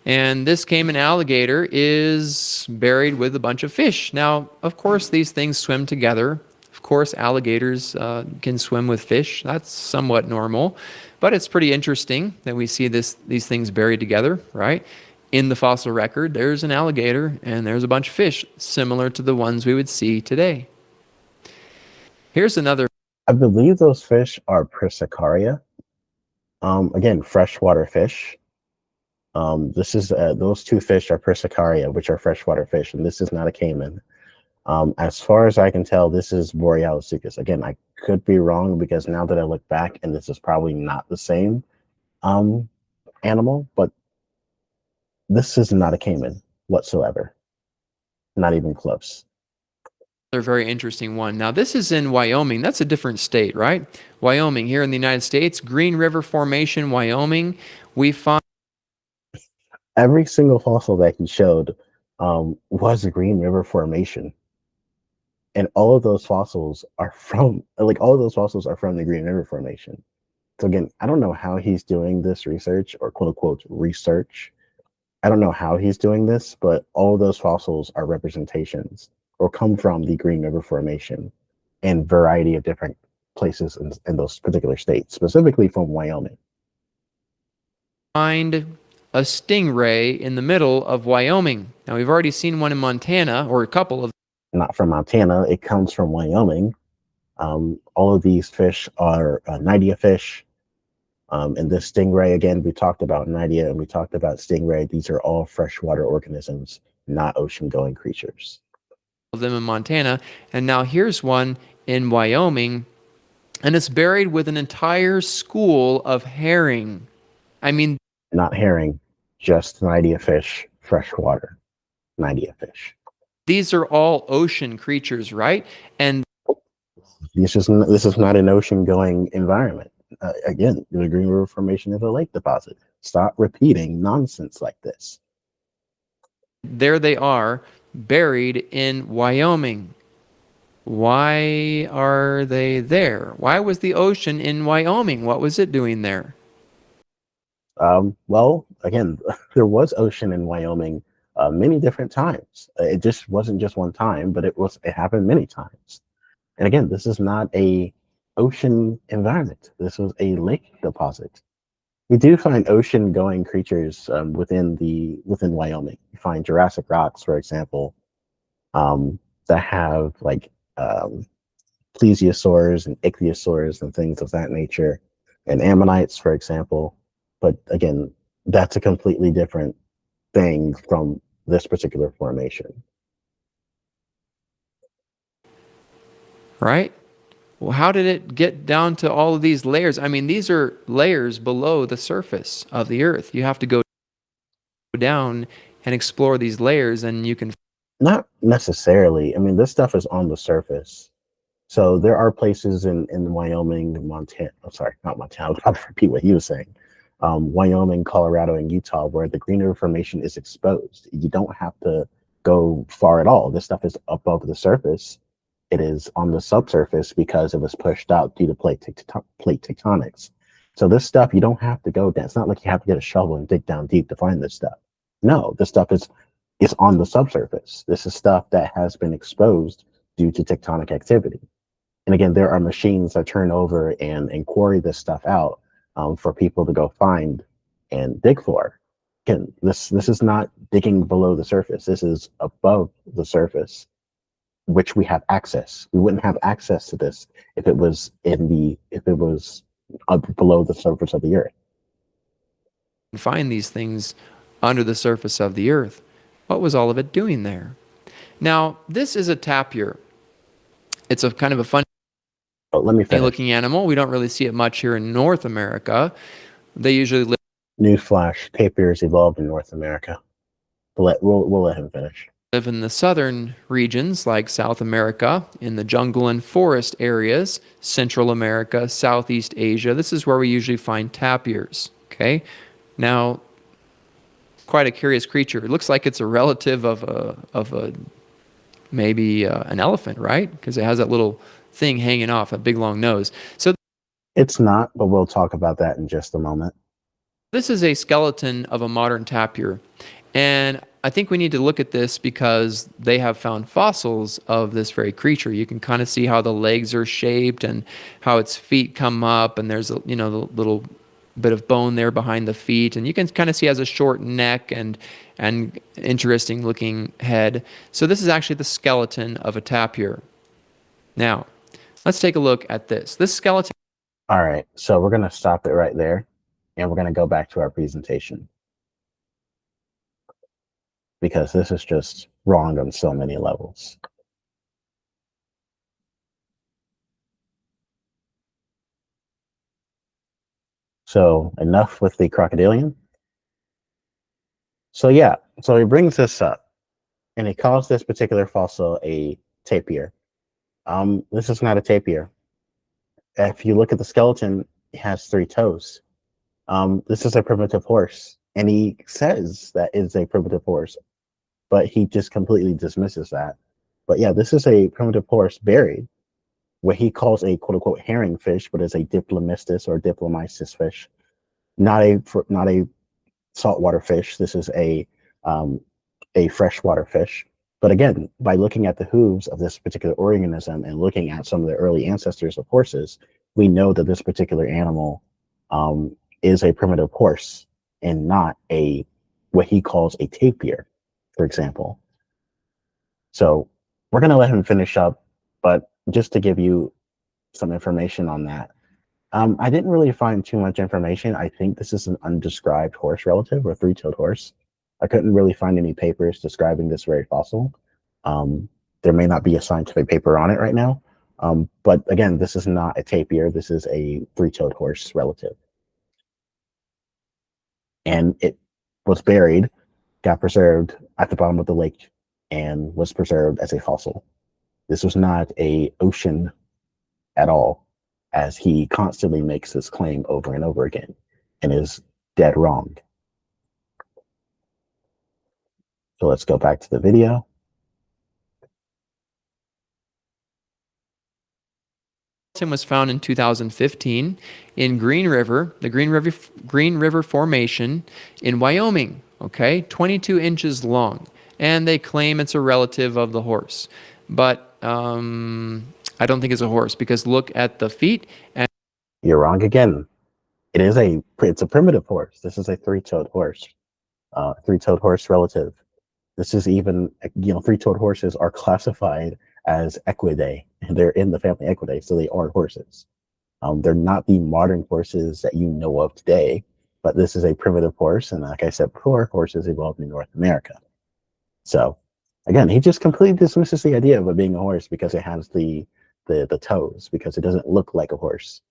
And this caiman alligator is buried with a bunch of fish. Now, of course, these things swim together. Of course, alligators can swim with fish. That's somewhat normal. But it's pretty interesting that we see these things buried together, right? In the fossil record, there's an alligator and there's a bunch of fish, similar to the ones we would see today. Here's another. I believe those fish are Persicaria. Again, freshwater fish. This is those two fish are Persicaria, which are freshwater fish, and this is not a caiman. As far as I can tell, this is Borealis. Again, I could be wrong because now that I look back, and this is probably not the same animal, but this is not a caiman whatsoever. Not even close. Another very interesting one. Now, this is in Wyoming. That's a different state, right? Wyoming, here in the United States, Green River Formation, Wyoming. We find every single fossil that he showed was a Green River Formation. And all of those fossils are from the Green River Formation. So again, I don't know how he's doing this research or quote unquote research. I don't know how he's doing this, but all of those fossils are representations or come from the Green River Formation in variety of different places in those particular states, specifically from Wyoming. Find a stingray in the middle of Wyoming. Now, we've already seen one in Montana, or a couple of. Not from Montana, it comes from Wyoming. All of these fish are Nidia fish. And this stingray, again, we talked about Nidia and we talked about stingray. These are all freshwater organisms, not ocean-going creatures. Of them in Montana. And now here's one in Wyoming, and it's buried with an entire school of herring. I mean, not herring, just Nidia fish, freshwater Nidia fish. These are all ocean creatures, right? And this is not an ocean-going environment. Again, the Green River Formation is a lake deposit. Stop repeating nonsense like this. There they are, buried in Wyoming. Why are they there? Why was the ocean in Wyoming? What was it doing there? Well, again, there was ocean in Wyoming many different times. It just wasn't just one time, but it happened many times. And again, this is not a ocean environment. This was a lake deposit. We do find ocean-going creatures within Wyoming. You find Jurassic rocks, for example, that have like plesiosaurs and ichthyosaurs and things of that nature, and ammonites, for example. But again, that's a completely different thing from this particular formation. Right? Well, how did it get down to all of these layers? I mean, these are layers below the surface of the earth. You have to go down and explore these layers, and you can. Not necessarily. I mean, this stuff is on the surface. So there are places in Wyoming, Montana. I'm sorry, not Montana. I'll repeat what he was saying. Wyoming, Colorado, and Utah, where the Green River Formation is exposed. You don't have to go far at all. This stuff is above the surface. It is on the subsurface because it was pushed out due to plate tectonics. So this stuff, you don't have to go down. It's not like you have to get a shovel and dig down deep to find this stuff. No, this stuff is on the subsurface. This is stuff that has been exposed due to tectonic activity. And again, there are machines that turn over and quarry this stuff out for people to go find and dig for. Again, this is not digging below the surface. This is above the surface, which we have access. We wouldn't have access to this if it was below the surface of the earth. Find these things under the surface of the earth. What was all of it doing there? Now, this is a tapir. It's a kind of a funny looking animal. We don't really see it much here in North America. They usually live. Newsflash: tapirs evolved in North America. We'll let him finish. Live in the southern regions like South America, in the jungle and forest areas, Central America, Southeast Asia. This is where we usually find tapirs. Okay, now quite a curious creature. It looks like it's a relative of a maybe an elephant, right? Because it has that little thing hanging off, a big long nose. So it's not, but we'll talk about that in just a moment. This is a skeleton of a modern tapir. And I think we need to look at this because they have found fossils of this very creature. You can kind of see how the legs are shaped and how its feet come up, and there's a the little bit of bone there behind the feet, and you can kind of see it has a short neck and interesting looking head. So this is actually the skeleton of a tapir. Now, let's take a look at this. This skeleton. All right, so we're going to stop it right there, and we're going to go back to our presentation because this is just wrong on so many levels. So enough with the crocodilian. So yeah, so he brings this up, and he calls this particular fossil a tapir. This is not a tapir. If you look at the skeleton, it has 3 toes. This is a primitive horse, and he says that it's a primitive horse, but he just completely dismisses that. But yeah, this is a primitive horse buried, what he calls a quote unquote herring fish, but is a diplomistis or diplomystis fish, not a saltwater fish. This is a freshwater fish. But again, by looking at the hooves of this particular organism and looking at some of the early ancestors of horses, we know that this particular animal is a primitive horse and not a what he calls a tapir, for example. So we're going to let him finish up, but just to give you some information on that, I didn't really find too much information. I think this is an undescribed horse relative or 3-toed horse. I couldn't really find any papers describing this very fossil. There may not be a scientific paper on it right now. But again, this is not a tapir. This is a 3-toed horse relative. And it was buried, got preserved at the bottom of the lake, and was preserved as a fossil. This was not a ocean at all, as he constantly makes this claim over and over again and is dead wrong. So let's go back to the video. Was found in 2015 in Green River, the Green River Formation in Wyoming. Okay, 22 inches long, and they claim it's a relative of the horse, but I don't think it's a horse because look at the feet. And you're wrong again. It's a primitive horse. This is a 3-toed horse, 3-toed horse relative. This is even, 3-toed horses are classified as equidae, and they're in the family Equidae, so they are horses. They're not the modern horses that you know of today, but this is a primitive horse, and like I said before, horses evolved in North America. So, again, he just completely dismisses the idea of it being a horse because it has the toes, because it doesn't look like a horse.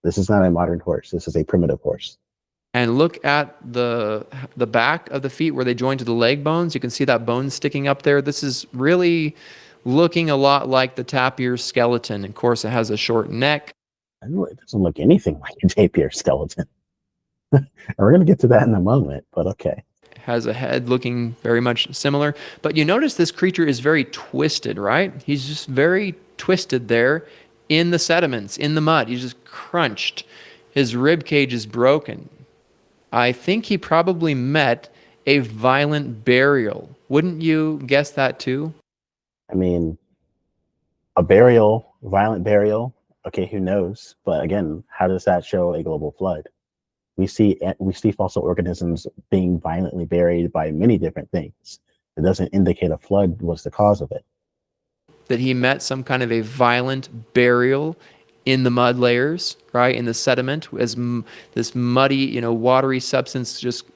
This is not a modern horse. This is a primitive horse. And look at the back of the feet where they join to the leg bones. You can see that bone sticking up there. This is really looking a lot like the tapir skeleton. Of course, it has a short neck. It doesn't look anything like a tapir skeleton. And we're going to get to that in a moment, but okay. It has a head looking very much similar. But you notice this creature is very twisted, right? He's just very twisted there in the sediments, in the mud. He's just crunched. His rib cage is broken. I think he probably met a violent burial. Wouldn't you guess that too? I mean, a burial, violent burial, okay, who knows? But again, how does that show a global flood? We see fossil organisms being violently buried by many different things. It doesn't indicate a flood was the cause of it. That he met some kind of a violent burial in the mud layers, right? In the sediment, as this muddy, watery substance just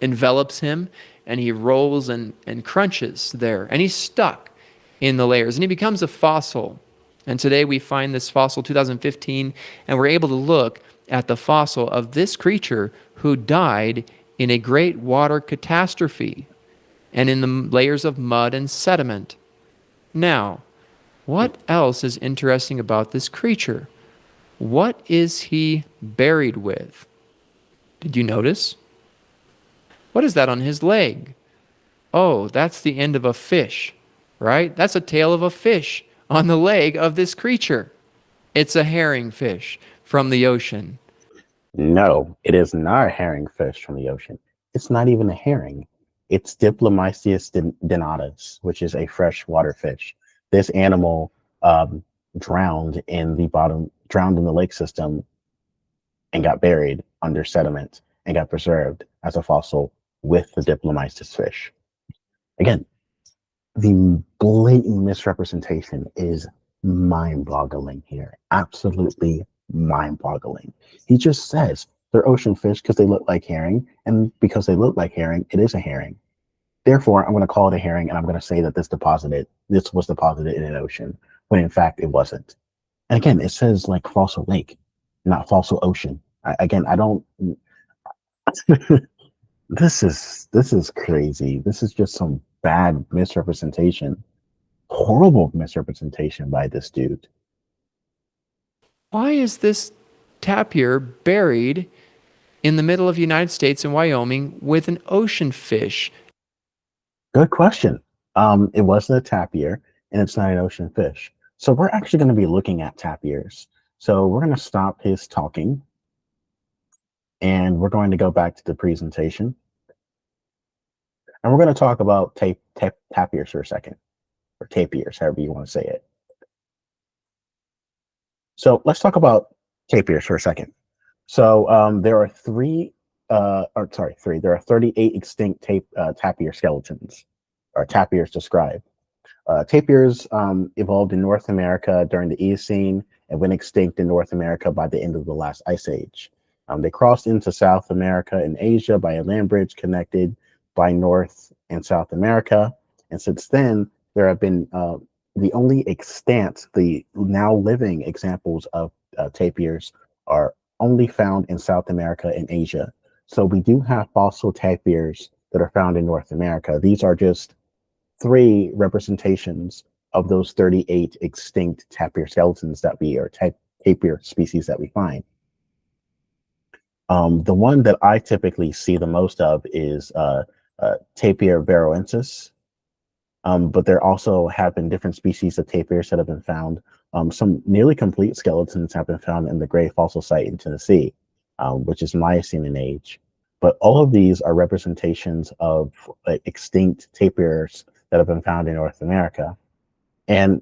envelops him, and he rolls and crunches there, and he's stuck in the layers, and he becomes a fossil. And today we find this fossil, 2015, and we're able to look at the fossil of this creature who died in a great water catastrophe and in the layers of mud and sediment. Now, what else is interesting about this creature? What is he buried with? Did you notice? What is that on his leg? Oh, that's the end of a fish, right? That's a tail of a fish on the leg of this creature. It's a herring fish from the ocean. No, it is not a herring fish from the ocean. It's not even a herring. It's Diplomyceus denatus, which is a freshwater fish. This animal drowned in the lake system and got buried under sediment and got preserved as a fossil with the Diplomyces fish. Again, the blatant misrepresentation is mind-boggling here. Absolutely mind-boggling. He just says they're ocean fish because they look like herring, and because they look like herring, it is a herring. Therefore, I'm going to call it a herring, and I'm going to say that this was deposited in an ocean, when in fact it wasn't. And again, it says like fossil lake, not fossil ocean. I don't. This is crazy. This is just some bad misrepresentation, horrible misrepresentation by this dude. Why is this tapir buried in the middle of the United States in Wyoming with an ocean fish? Good question. It wasn't a tapir, and it's not an ocean fish. So we're actually going to be looking at tapirs. So we're going to stop his talking, and we're going to go back to the presentation, and we're going to talk about tapirs for a second, or tapirs, however you want to say it. So let's talk about tapirs for a second. So there are three. There are 38 extinct tapir skeletons, or tapirs described. Tapirs evolved in North America during the Eocene and went extinct in North America by the end of the last ice age. They crossed into South America and Asia by a land bridge connected by North and South America. And since then, there have been the only extant, the now living examples of tapirs are only found in South America and Asia. So we do have fossil tapirs that are found in North America. These are just three representations of those 38 extinct tapir skeletons that we are tapir species that we find. The one that I typically see the most of is Tapir veroensis, but there also have been different species of tapirs that have been found. Some nearly complete skeletons have been found in the Gray Fossil Site in Tennessee, which is Miocene in age. But all of these are representations of extinct tapirs that have been found in North America. And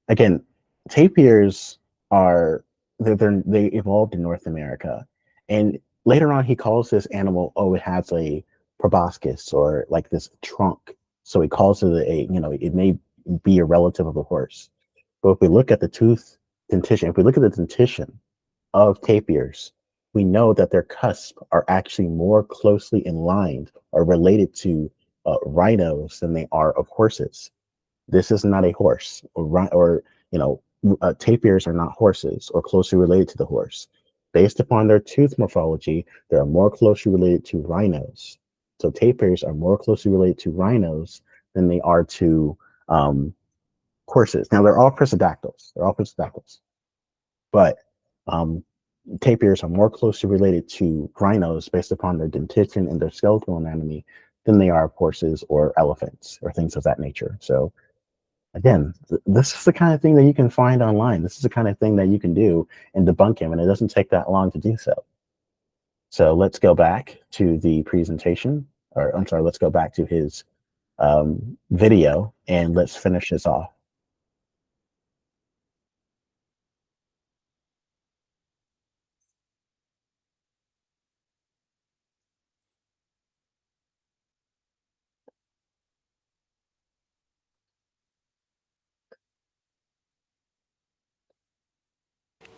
again, tapirs are they evolved in North America, and later on he calls this animal, oh, it has a proboscis, or like this trunk. So he calls it it may be a relative of a horse. But if we look at the tooth dentition, if we look at the dentition of tapirs, we know that their cusps are actually more closely in line or related to rhinos than they are of horses. This is not a horse, tapirs are not horses or closely related to the horse. Based upon their tooth morphology, they are more closely related to rhinos. So tapirs are more closely related to rhinos than they are to horses. Now they're all prisodactyls. But tapirs are more closely related to rhinos based upon their dentition and their skeletal anatomy than they are of horses or elephants or things of that nature. So again, this is the kind of thing that you can find online. This is the kind of thing that you can do and debunk him, and it doesn't take that long to do so. So let's go back to the presentation, or I'm sorry, let's go back to his video, and let's finish this off.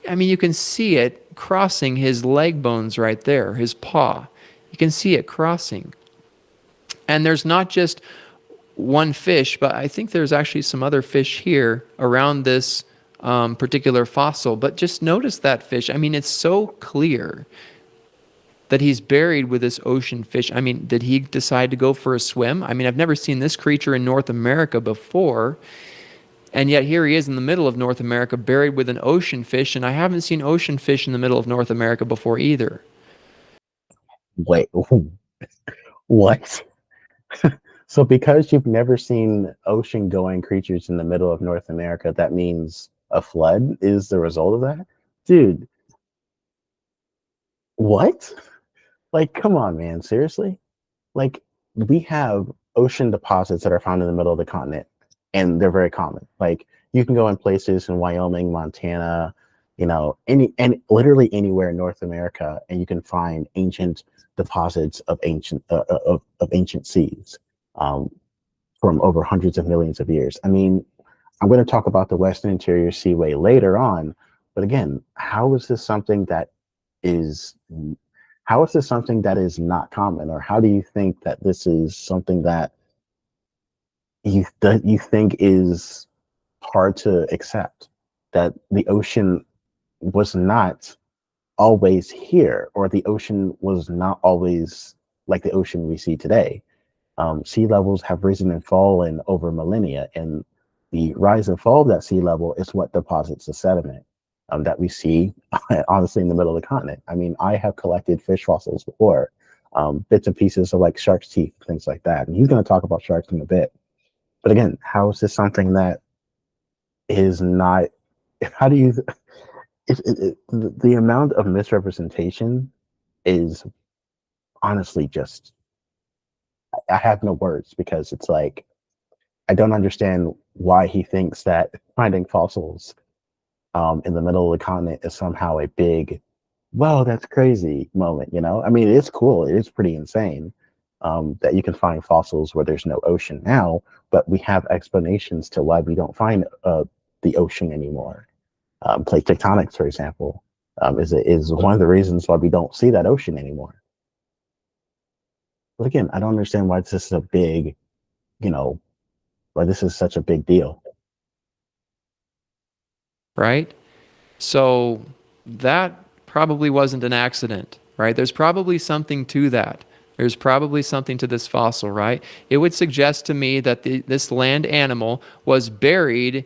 I mean, you can see it crossing his leg bones right there, his paw. You can see it crossing. And there's not just one fish, but I think there's actually some other fish here around this particular fossil. But just notice that fish. I mean, it's so clear that he's buried with this ocean fish. I mean, did he decide to go for a swim? I mean, I've never seen this creature in North America before. And yet here he is in the middle of North America buried with an ocean fish. And I haven't seen ocean fish in the middle of North America before either. Wait, what? So because you've never seen ocean-going creatures in the middle of North America, that means a flood is the result of that? Dude, What? Like, come on, man. Seriously? Like, we have ocean deposits that are found in the middle of the continent, and they're very common. Like, you can go in places in Wyoming, Montana, any and literally anywhere in North America, and you can find ancient deposits of ancient seas, um, from over hundreds of millions of years. I mean, I'm going to talk about the Western Interior Seaway later on, but again, is how is this something that is not common, or how do you think that this is something that you think is hard to accept, that the ocean was not always here, or the ocean was not always like the ocean we see today? Sea levels have risen and fallen over millennia, and the rise and fall of that sea level is what deposits the sediment that we see, honestly, in the middle of the continent. I mean, I have collected fish fossils before, bits and pieces of like shark's teeth, things like that. And he's going to talk about sharks in a bit. But again, how is this something that is not? How do you? The amount of misrepresentation is honestly just. I have no words, because it's like I don't understand why he thinks that finding fossils in the middle of the continent is somehow a big, "Wow, that's crazy" moment. I mean, it's cool. It is pretty insane that you can find fossils where there's no ocean now, but we have explanations to why we don't find the ocean anymore. Plate tectonics, for example, is one of the reasons why we don't see that ocean anymore. But again, I don't understand why this is a big, you know, why this is such a big deal. right? So that probably wasn't an accident, right? There's probably something to that. There's probably something to this fossil, right? It would suggest to me that this land animal was buried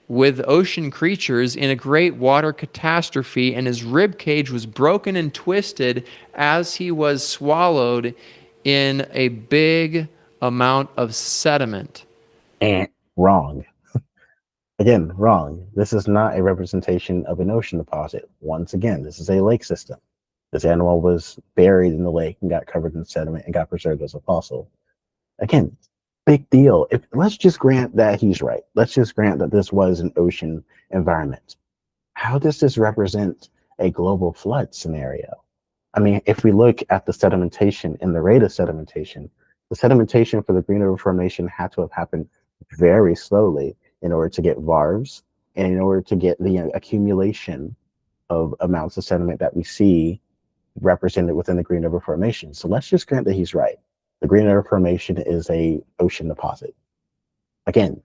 with ocean creatures in a great water catastrophe, and his rib cage was broken and twisted as he was swallowed in a big amount of sediment. And wrong. Again, wrong. This is not a representation of an ocean deposit. Once again, this is a lake system. This animal was buried in the lake and got covered in sediment and got preserved as a fossil. Again, big deal. Let's just grant that he's right. Let's just grant that this was an ocean environment. How does this represent a global flood scenario? I mean, if we look at the sedimentation and the rate of sedimentation, the sedimentation for the Green River Formation had to have happened very slowly in order to get varves and in order to get the accumulation of amounts of sediment that we see represented within the Green River Formation. So let's just grant that he's right. The Green River Formation is a ocean deposit. Again,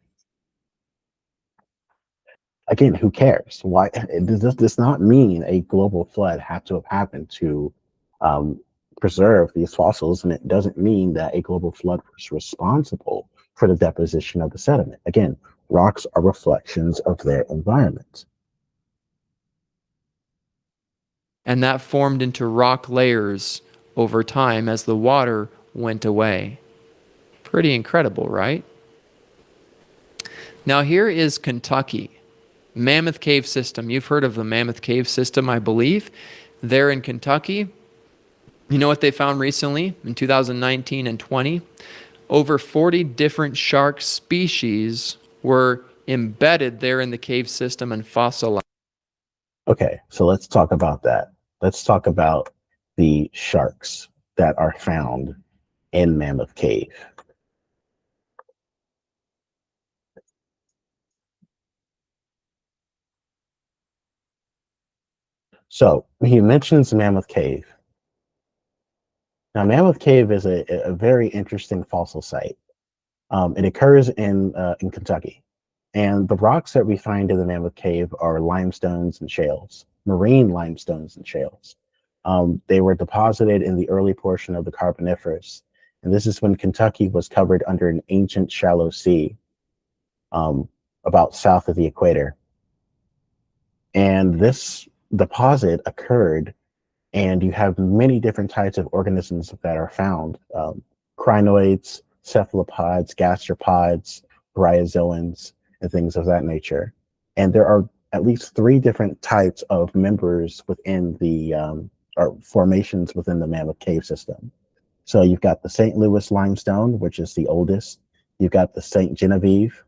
who cares? Why does not mean a global flood had to have happened to um, preserve these fossils, and it doesn't mean that a global flood was responsible for the deposition of the sediment. Again, rocks are reflections of their environment. And that formed into rock layers over time as the water went away. Pretty incredible, right? Now, here is Kentucky. Mammoth Cave System. You've heard of the Mammoth Cave System, I believe. There in Kentucky. You know what they found recently in 2019 and 20? Over 40 different shark species were embedded there in the cave system and fossilized. Okay, so let's talk about that. Let's talk about the sharks that are found in Mammoth Cave. So he mentions Mammoth Cave. Now, Mammoth Cave is a very interesting fossil site. It occurs in Kentucky, and the rocks that we find in the Mammoth Cave are limestones and shales, marine limestones and shales. They were deposited in the early portion of the Carboniferous, and this is when Kentucky was covered under an ancient shallow sea, about south of the equator. And this deposit occurred, and you have many different types of organisms that are found: crinoids, cephalopods, gastropods, bryozoans, and things of that nature. And there are at least 3 different types of members within the or formations within the Mammoth Cave system. So you've got the St. Louis limestone, which is the oldest. You've got the St. Genevieve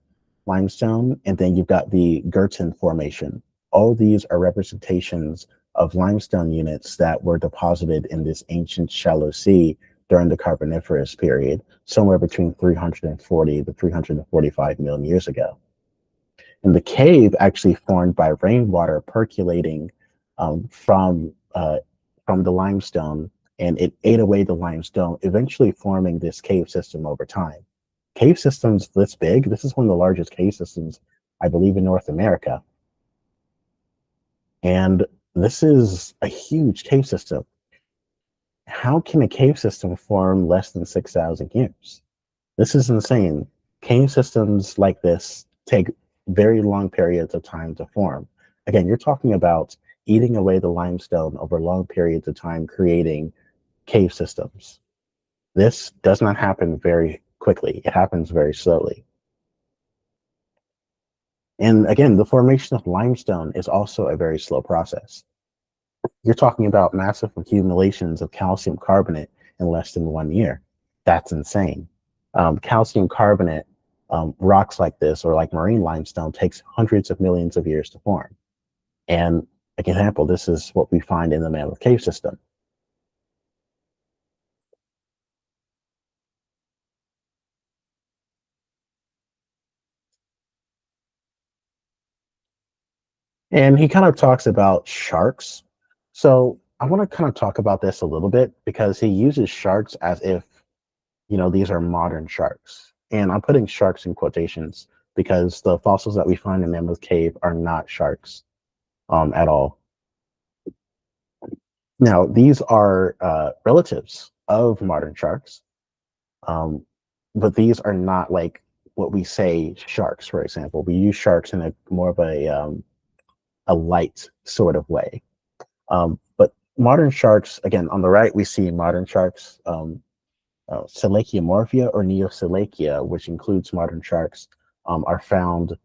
limestone, and then you've got the Girton Formation. All these are representations of limestone units that were deposited in this ancient shallow sea during the Carboniferous period, somewhere between 340 to 345 million years ago. And the cave actually formed by rainwater percolating from the limestone, and it ate away the limestone, eventually forming this cave system over time. Cave systems this big, this is one of the largest cave systems, I believe, in North America. And this is a huge cave system. How can a cave system form less than 6,000 years? This is insane. Cave systems like this take very long periods of time to form. Again, you're talking about eating away the limestone over long periods of time, creating cave systems. This does not happen very quickly. It happens very slowly. And again, the formation of limestone is also a very slow process. You're talking about massive accumulations of calcium carbonate in less than 1 year. That's insane. Calcium carbonate, rocks like this, or like marine limestone, takes hundreds of millions of years to form. And an example, this is what we find in the Mammoth Cave system. And he kind of talks about sharks. So I want to kind of talk about this a little bit because he uses sharks as if, these are modern sharks. And I'm putting sharks in quotations because the fossils that we find in Mammoth Cave are not sharks at all. Now, these are relatives of modern sharks, but these are not like what we say sharks, for example. We use sharks in a more of a light sort of way. But modern sharks, again, on the right, we see modern sharks, Selachia or Neoselacia, which includes modern sharks, are found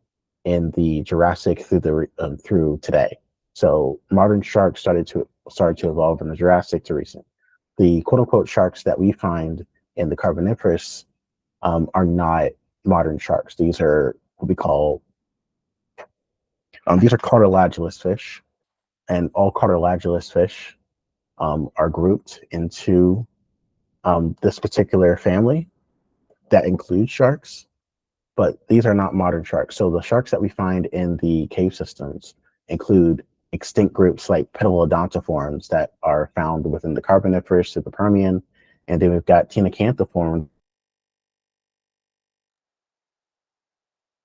in the Jurassic through today. So modern sharks started to evolve in the Jurassic to recent. The quote unquote sharks that we find in the Carboniferous are not modern sharks. These are what we call these are cartilaginous fish, and all cartilaginous fish are grouped into this particular family that includes sharks, but these are not modern sharks. So the sharks that we find in the cave systems include extinct groups like petalodontiforms that are found within the Carboniferous to the Permian, and then we've got tenacanthiforms